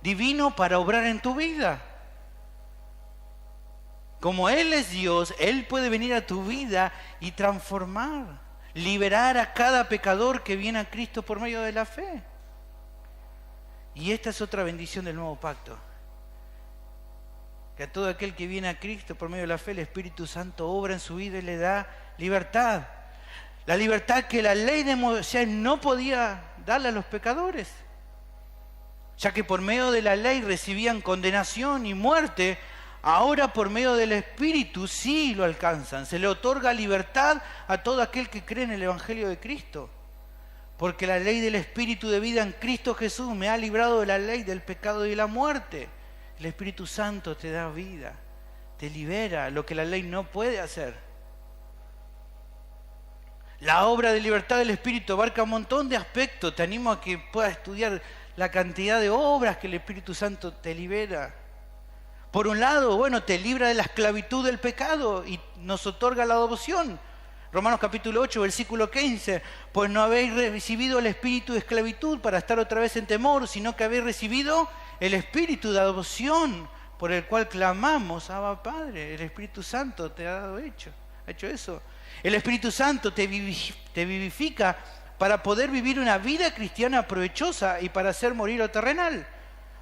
divino para obrar en tu vida. Como Él es Dios, Él puede venir a tu vida y transformar, liberar a cada pecador que viene a Cristo por medio de la fe. Y esta es otra bendición del nuevo pacto. Que a todo aquel que viene a Cristo por medio de la fe, el Espíritu Santo obra en su vida y le da libertad. La libertad que la ley de Moisés no podía darle a los pecadores, ya que por medio de la ley recibían condenación y muerte. Ahora por medio del Espíritu sí lo alcanzan. Se le otorga libertad a todo aquel que cree en el Evangelio de Cristo. Porque la ley del Espíritu de vida en Cristo Jesús me ha librado de la ley del pecado y de la muerte. El Espíritu Santo te da vida, te libera, lo que la ley no puede hacer. La obra de libertad del Espíritu abarca un montón de aspectos. Te animo a que puedas estudiar la cantidad de obras que el Espíritu Santo te libera. Por un lado, bueno, te libra de la esclavitud del pecado y nos otorga la adopción. Romanos capítulo 8, versículo 15. Pues no habéis recibido el espíritu de esclavitud para estar otra vez en temor, sino que habéis recibido el espíritu de adopción, por el cual clamamos, Abba Padre. El Espíritu Santo te ha hecho eso. El Espíritu Santo te vivifica para poder vivir una vida cristiana provechosa y para hacer morir lo terrenal.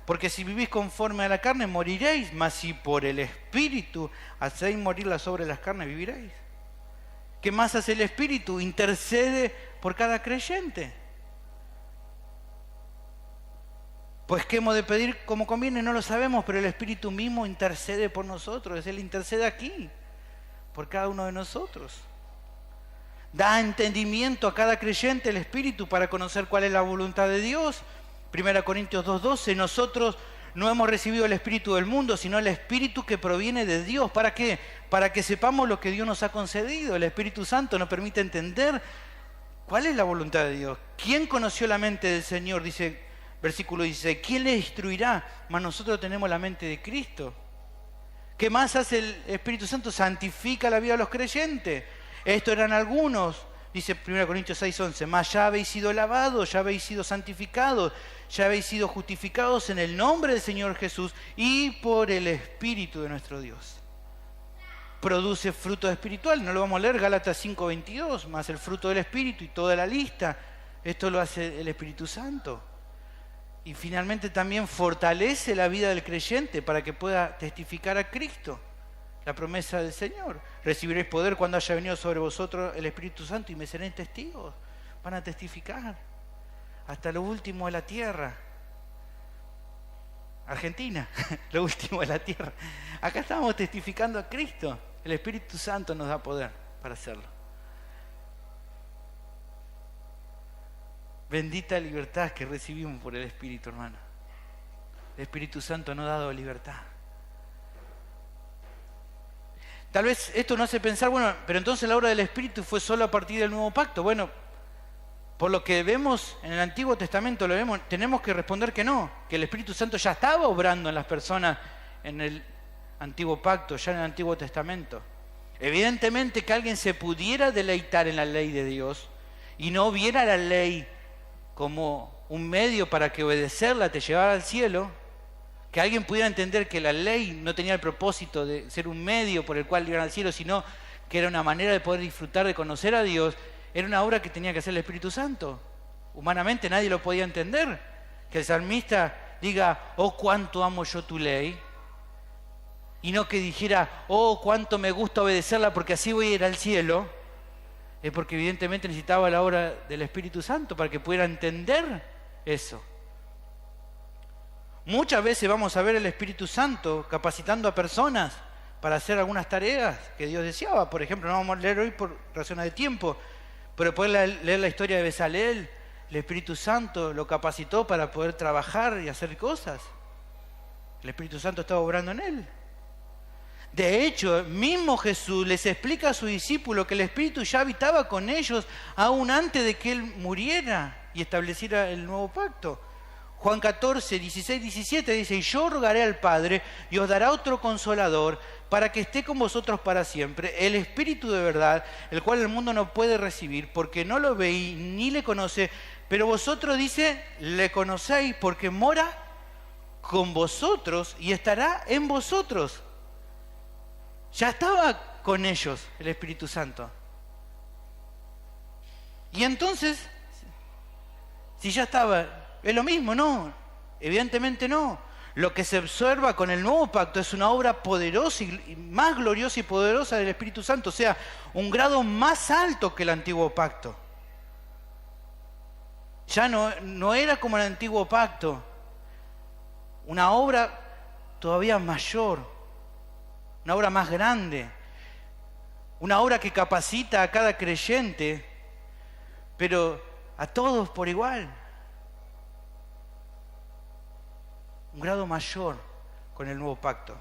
Porque si vivís conforme a la carne, moriréis, mas si por el Espíritu hacéis morir las obras de las carnes, viviréis. ¿Qué más hace el Espíritu? Intercede por cada creyente. Pues qué hemos de pedir como conviene, no lo sabemos, pero el Espíritu mismo intercede por nosotros. Él intercede aquí, por cada uno de nosotros. Da entendimiento a cada creyente el Espíritu para conocer cuál es la voluntad de Dios. 1 Corintios 2:12, nosotros no hemos recibido el Espíritu del mundo, sino el Espíritu que proviene de Dios. ¿Para qué? Para que sepamos lo que Dios nos ha concedido. El Espíritu Santo nos permite entender cuál es la voluntad de Dios. ¿Quién conoció la mente del Señor? Dice versículo 16, ¿quién le instruirá? Mas nosotros tenemos la mente de Cristo. ¿Qué más hace el Espíritu Santo? Santifica la vida de los creyentes. Estos eran algunos, Dice 1 Corintios 6:11, mas ya habéis sido lavados, ya habéis sido santificados, ya habéis sido justificados en el nombre del Señor Jesús y por el Espíritu de nuestro Dios. Produce fruto espiritual, no lo vamos a leer, Gálatas 5:22, más el fruto del Espíritu y toda la lista. Esto lo hace el Espíritu Santo. Y finalmente también fortalece la vida del creyente para que pueda testificar a Cristo. La promesa del Señor. Recibiréis poder cuando haya venido sobre vosotros el Espíritu Santo y me seréis testigos. Van a testificar hasta lo último de la tierra. Argentina, lo último de la tierra. Acá estamos testificando a Cristo. El Espíritu Santo nos da poder para hacerlo. Bendita libertad que recibimos por el Espíritu, hermano. El Espíritu Santo nos ha dado libertad. Tal vez esto nos hace pensar, bueno, pero entonces la obra del Espíritu fue solo a partir del Nuevo Pacto. Bueno, por lo que vemos en el Antiguo Testamento, tenemos que responder que no, que el Espíritu Santo ya estaba obrando en las personas en el Antiguo Pacto, ya en el Antiguo Testamento. Evidentemente que alguien se pudiera deleitar en la ley de Dios y no viera la ley como un medio para que obedecerla te llevara al cielo, que alguien pudiera entender que la ley no tenía el propósito de ser un medio por el cual llegar al cielo, sino que era una manera de poder disfrutar de conocer a Dios, era una obra que tenía que hacer el Espíritu Santo. Humanamente nadie lo podía entender. Que el salmista diga, oh, cuánto amo yo tu ley, y no que dijera, oh, cuánto me gusta obedecerla porque así voy a ir al cielo, es porque evidentemente necesitaba la obra del Espíritu Santo para que pudiera entender eso. Muchas veces vamos a ver el Espíritu Santo capacitando a personas para hacer algunas tareas que Dios deseaba. Por ejemplo, no vamos a leer hoy por razones de tiempo, pero poder leer la historia de Bezalel, el Espíritu Santo lo capacitó para poder trabajar y hacer cosas. El Espíritu Santo estaba obrando en él. De hecho, mismo Jesús les explica a sus discípulos que el Espíritu ya habitaba con ellos aún antes de que Él muriera y estableciera el nuevo pacto. Juan 14, 16, 17 dice, y yo rogaré al Padre y os dará otro consolador para que esté con vosotros para siempre, el Espíritu de verdad, el cual el mundo no puede recibir porque no lo veis ni le conoce, pero vosotros, dice, le conocéis porque mora con vosotros y estará en vosotros. Ya estaba con ellos el Espíritu Santo. Y entonces, si ya estaba, ¿es lo mismo? No, evidentemente no. Lo que se observa con el nuevo pacto es una obra poderosa y más gloriosa y poderosa del Espíritu Santo, o sea, un grado más alto que el antiguo pacto. Ya no era como el antiguo pacto, una obra todavía mayor, una obra más grande, una obra que capacita a cada creyente, pero a todos por igual. Un grado mayor con el nuevo pacto.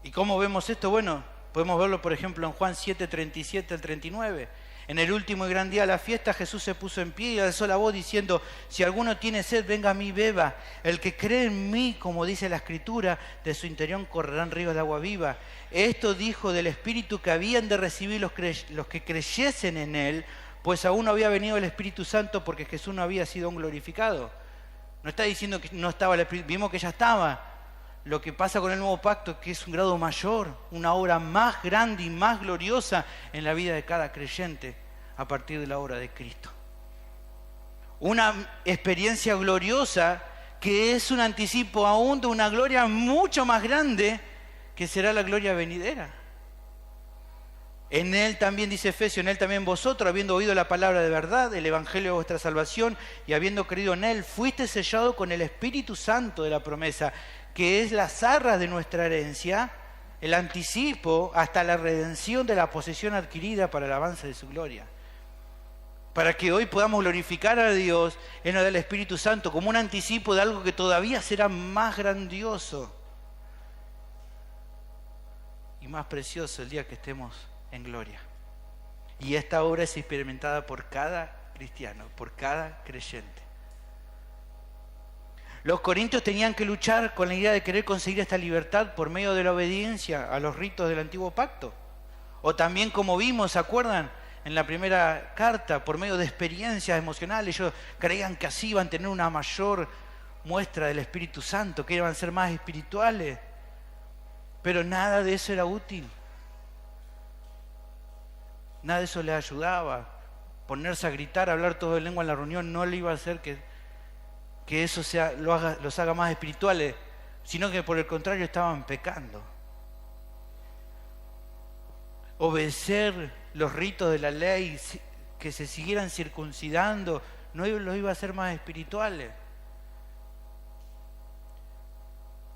¿Y cómo vemos esto? Bueno, podemos verlo por ejemplo en Juan 7, 37 al 39. En el último y gran día de la fiesta Jesús se puso en pie y alzó la voz diciendo, si alguno tiene sed, venga a mí, beba. El que cree en mí, como dice la Escritura, de su interior correrán ríos de agua viva. Esto dijo del Espíritu que habían de recibir los que creyesen en Él, pues aún no había venido el Espíritu Santo porque Jesús no había sido aún glorificado. No está diciendo que no estaba el Espíritu, vimos que ya estaba. Lo que pasa con el nuevo pacto es que es un grado mayor, una obra más grande y más gloriosa en la vida de cada creyente a partir de la obra de Cristo. Una experiencia gloriosa que es un anticipo aún de una gloria mucho más grande que será la gloria venidera. En Él también, dice Efesios, en Él también vosotros, habiendo oído la palabra de verdad, el evangelio de vuestra salvación, y habiendo creído en Él, fuiste sellado con el Espíritu Santo de la promesa, que es las arras de nuestra herencia, el anticipo hasta la redención de la posesión adquirida para el avance de su gloria. Para que hoy podamos glorificar a Dios en lo del Espíritu Santo, como un anticipo de algo que todavía será más grandioso y más precioso el día que estemos en gloria. Y esta obra es experimentada por cada cristiano, por cada creyente. Los corintios tenían que luchar con la idea de querer conseguir esta libertad por medio de la obediencia a los ritos del antiguo pacto. O también como vimos, ¿se acuerdan? En la primera carta, por medio de experiencias emocionales, ellos creían que así iban a tener una mayor muestra del Espíritu Santo, que iban a ser más espirituales. Pero nada de eso era útil. Nada de eso les ayudaba. Ponerse a gritar, a hablar todo en lengua en la reunión no le iba a hacer que eso los haga más espirituales, sino que por el contrario estaban pecando. Obedecer los ritos de la ley, que se siguieran circuncidando, no los iba a hacer más espirituales.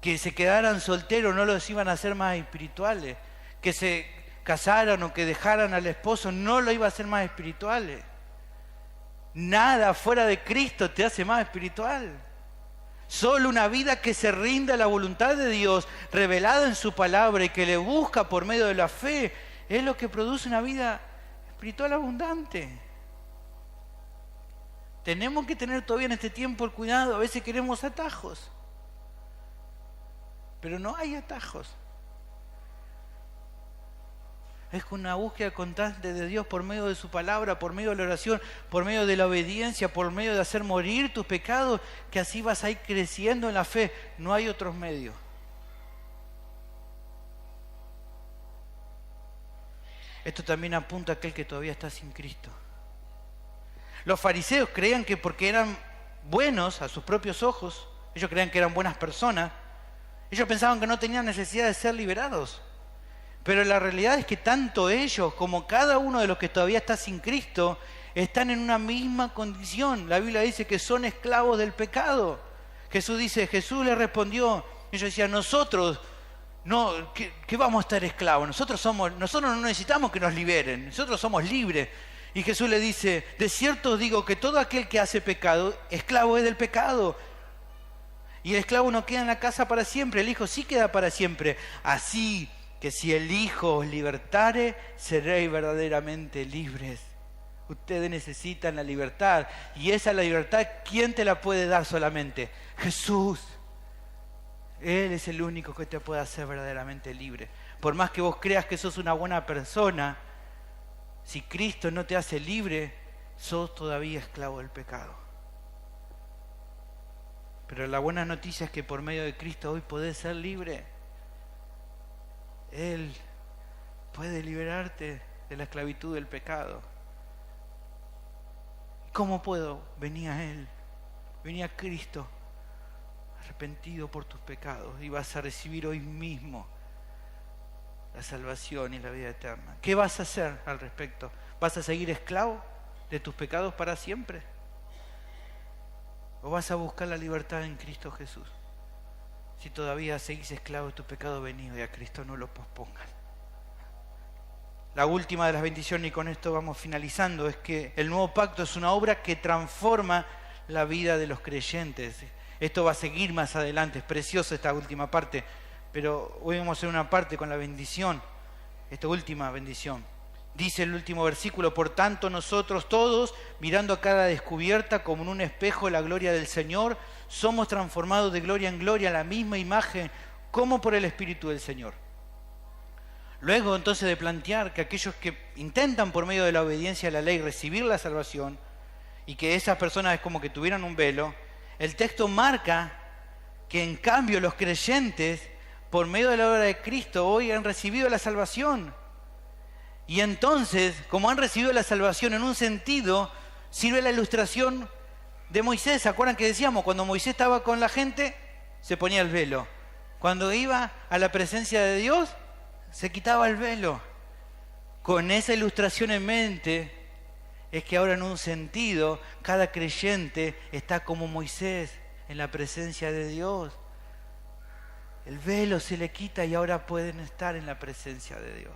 Que se quedaran solteros no los iban a hacer más espirituales. Que se casaran o que dejaran al esposo no lo iba a hacer más espirituales. Nada fuera de Cristo te hace más espiritual. Solo una vida que se rinde a la voluntad de Dios, revelada en su palabra y que le busca por medio de la fe, es lo que produce una vida espiritual abundante. Tenemos que tener todavía en este tiempo el cuidado. A veces queremos atajos, pero no hay atajos. Es con una búsqueda constante de Dios por medio de su palabra, por medio de la oración, por medio de la obediencia, por medio de hacer morir tus pecados, que así vas a ir creciendo en la fe. No hay otros medios. Esto también apunta a aquel que todavía está sin Cristo. Los fariseos creían que porque eran buenos a sus propios ojos, ellos creían que eran buenas personas, ellos pensaban que no tenían necesidad de ser liberados. Pero la realidad es que tanto ellos como cada uno de los que todavía está sin Cristo están en una misma condición. La Biblia dice que son esclavos del pecado. Jesús les respondió, ellos decían, nosotros no, ¿qué vamos a estar esclavos? Nosotros no necesitamos que nos liberen, nosotros somos libres. Y Jesús le dice, de cierto os digo que todo aquel que hace pecado, esclavo es del pecado. Y el esclavo no queda en la casa para siempre, el hijo sí queda para siempre. Así que si el Hijo os libertare, seréis verdaderamente libres. Ustedes necesitan la libertad. Y esa libertad, ¿quién te la puede dar solamente? Jesús. Él es el único que te puede hacer verdaderamente libre. Por más que vos creas que sos una buena persona, si Cristo no te hace libre, sos todavía esclavo del pecado. Pero la buena noticia es que por medio de Cristo hoy podés ser libre. Él puede liberarte de la esclavitud del pecado. ¿Cómo puedo? Venía a Él, venía a Cristo, arrepentido por tus pecados, y vas a recibir hoy mismo la salvación y la vida eterna. ¿Qué vas a hacer al respecto? ¿Vas a seguir esclavo de tus pecados para siempre? ¿O vas a buscar la libertad en Cristo Jesús? Si todavía seguís esclavo de tu pecado, venido y a Cristo no lo pospongan. La última de las bendiciones, y con esto vamos finalizando, es que el nuevo pacto es una obra que transforma la vida de los creyentes. Esto va a seguir más adelante, es preciosa esta última parte, pero hoy vamos a hacer una parte con la bendición, esta última bendición. Dice el último versículo, por tanto nosotros todos, mirando a cada descubierta como en un espejo la gloria del Señor, somos transformados de gloria en gloria a la misma imagen como por el Espíritu del Señor. Luego entonces de plantear que aquellos que intentan por medio de la obediencia a la ley recibir la salvación y que esas personas es como que tuvieran un velo, el texto marca que en cambio los creyentes por medio de la obra de Cristo hoy han recibido la salvación. Y entonces, como han recibido la salvación en un sentido, sirve la ilustración de Moisés. ¿Se acuerdan que decíamos? Cuando Moisés estaba con la gente, se ponía el velo. Cuando iba a la presencia de Dios, se quitaba el velo. Con esa ilustración en mente, es que ahora en un sentido, cada creyente está como Moisés en la presencia de Dios. El velo se le quita y ahora pueden estar en la presencia de Dios.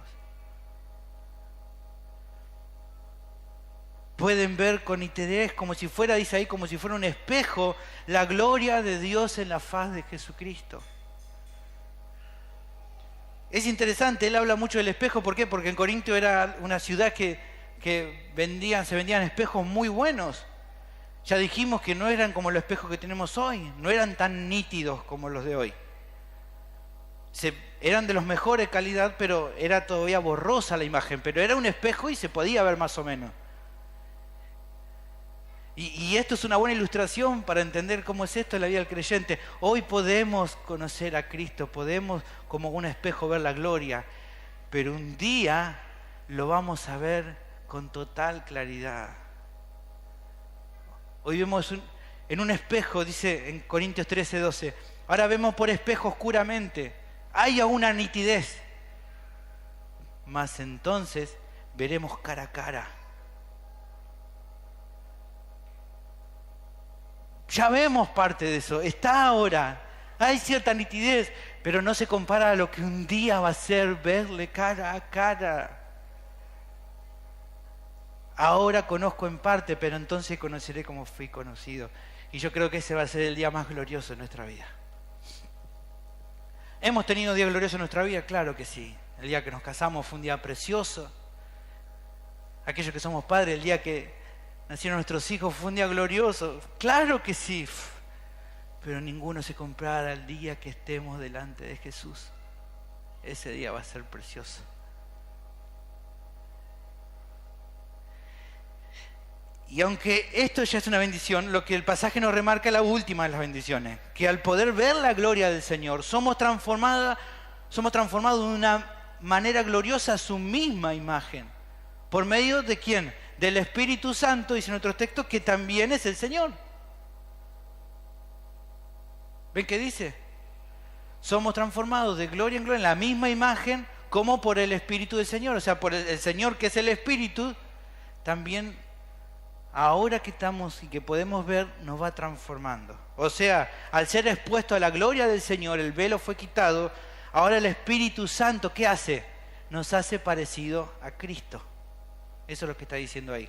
Pueden ver con nitidez, como si fuera, dice ahí, como si fuera un espejo, la gloria de Dios en la faz de Jesucristo. Es interesante, él habla mucho del espejo, ¿por qué? Porque en Corinto era una ciudad que se vendían espejos muy buenos. Ya dijimos que no eran como los espejos que tenemos hoy, no eran tan nítidos como los de hoy. Se eran de los mejores de calidad, pero era todavía borrosa la imagen, pero era un espejo y se podía ver más o menos. Y esto es una buena ilustración para entender cómo es esto en la vida del creyente. Hoy podemos conocer a Cristo, podemos como un espejo ver la gloria, pero un día lo vamos a ver con total claridad. Hoy vemos en un espejo, dice en Corintios 13:12, ahora vemos por espejo oscuramente, hay aún una nitidez, mas entonces veremos cara a cara. Ya vemos parte de eso, está ahora, hay cierta nitidez, pero no se compara a lo que un día va a ser verle cara a cara. Ahora conozco en parte, pero entonces conoceré como fui conocido. Y yo creo que ese va a ser el día más glorioso de nuestra vida. ¿Hemos tenido días gloriosos en nuestra vida? Claro que sí. El día que nos casamos fue un día precioso. Aquellos que somos padres, el día que nacieron nuestros hijos fue un día glorioso. Claro que sí. Pero ninguno se compara al día que estemos delante de Jesús. Ese día va a ser precioso. Y aunque esto ya es una bendición, lo que el pasaje nos remarca es la última de las bendiciones, que al poder ver la gloria del Señor, somos transformados de una manera gloriosa a su misma imagen. ¿Por medio de quién? Del Espíritu Santo, dice nuestro texto, que también es el Señor. ¿Ven qué dice? Somos transformados de gloria en gloria en la misma imagen como por el Espíritu del Señor. O sea, por el Señor que es el Espíritu, también ahora que estamos y que podemos ver, nos va transformando. O sea, al ser expuesto a la gloria del Señor, el velo fue quitado, ahora el Espíritu Santo, ¿qué hace? Nos hace parecido a Cristo. Eso es lo que está diciendo ahí.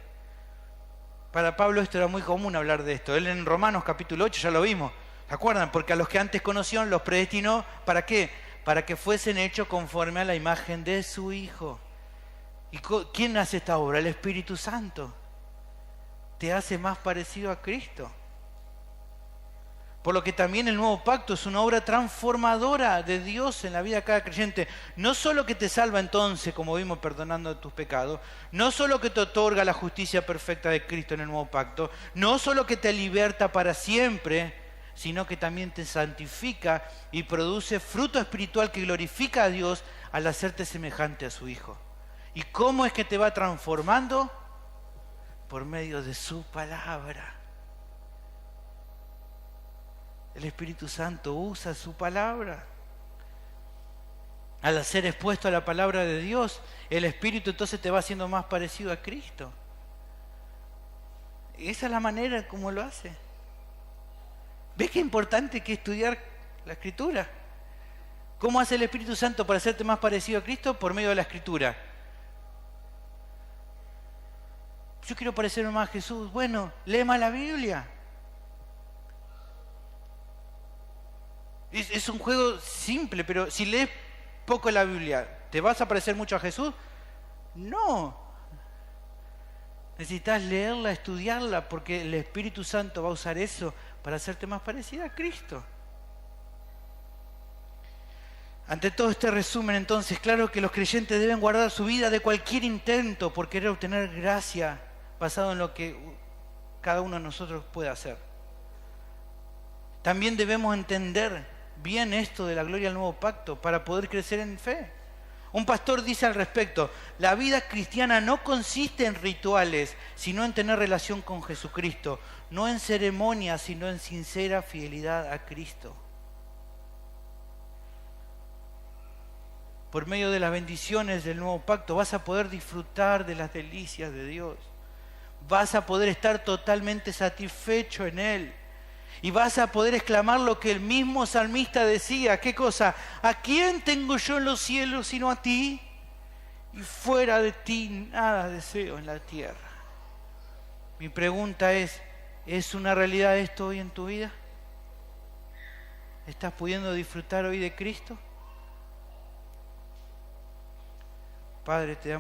Para Pablo esto era muy común hablar de esto. Él en Romanos capítulo 8 ya lo vimos. ¿Se acuerdan? Porque a los que antes conoció los predestinó, ¿para qué? Para que fuesen hechos conforme a la imagen de su Hijo. ¿Y quién hace esta obra? El Espíritu Santo. Te hace más parecido a Cristo. Por lo que también el nuevo pacto es una obra transformadora de Dios en la vida de cada creyente. No solo que te salva entonces, como vimos, perdonando tus pecados, no solo que te otorga la justicia perfecta de Cristo en el nuevo pacto, no solo que te liberta para siempre, sino que también te santifica y produce fruto espiritual que glorifica a Dios al hacerte semejante a su Hijo. ¿Y cómo es que te va transformando? Por medio de su palabra. El Espíritu Santo usa su palabra. Al ser expuesto a la palabra de Dios, el Espíritu entonces te va haciendo más parecido a Cristo. Esa es la manera como lo hace. ¿Ves qué importante que es estudiar la Escritura? ¿Cómo hace el Espíritu Santo para hacerte más parecido a Cristo? Por medio de la Escritura. Yo quiero parecerme más a Jesús. Bueno, lee más la Biblia. Es un juego simple, pero si lees poco la Biblia, ¿te vas a parecer mucho a Jesús? No. Necesitas leerla, estudiarla, porque el Espíritu Santo va a usar eso para hacerte más parecida a Cristo. Ante todo este resumen, entonces, claro que los creyentes deben guardar su vida de cualquier intento por querer obtener gracia basado en lo que cada uno de nosotros puede hacer. También debemos entender bien esto de la gloria del nuevo pacto para poder crecer en fe. Un pastor dice al respecto: la vida cristiana no consiste en rituales, sino en tener relación con Jesucristo, no en ceremonias, sino en sincera fidelidad a Cristo. Por medio de las bendiciones del nuevo pacto vas a poder disfrutar de las delicias de Dios. Vas a poder estar totalmente satisfecho en Él. Y vas a poder exclamar lo que el mismo salmista decía. ¿Qué cosa? ¿A quién tengo yo en los cielos sino a ti? Y fuera de ti nada deseo en la tierra. Mi pregunta ¿es una realidad esto hoy en tu vida? ¿Estás pudiendo disfrutar hoy de Cristo? Padre, te damos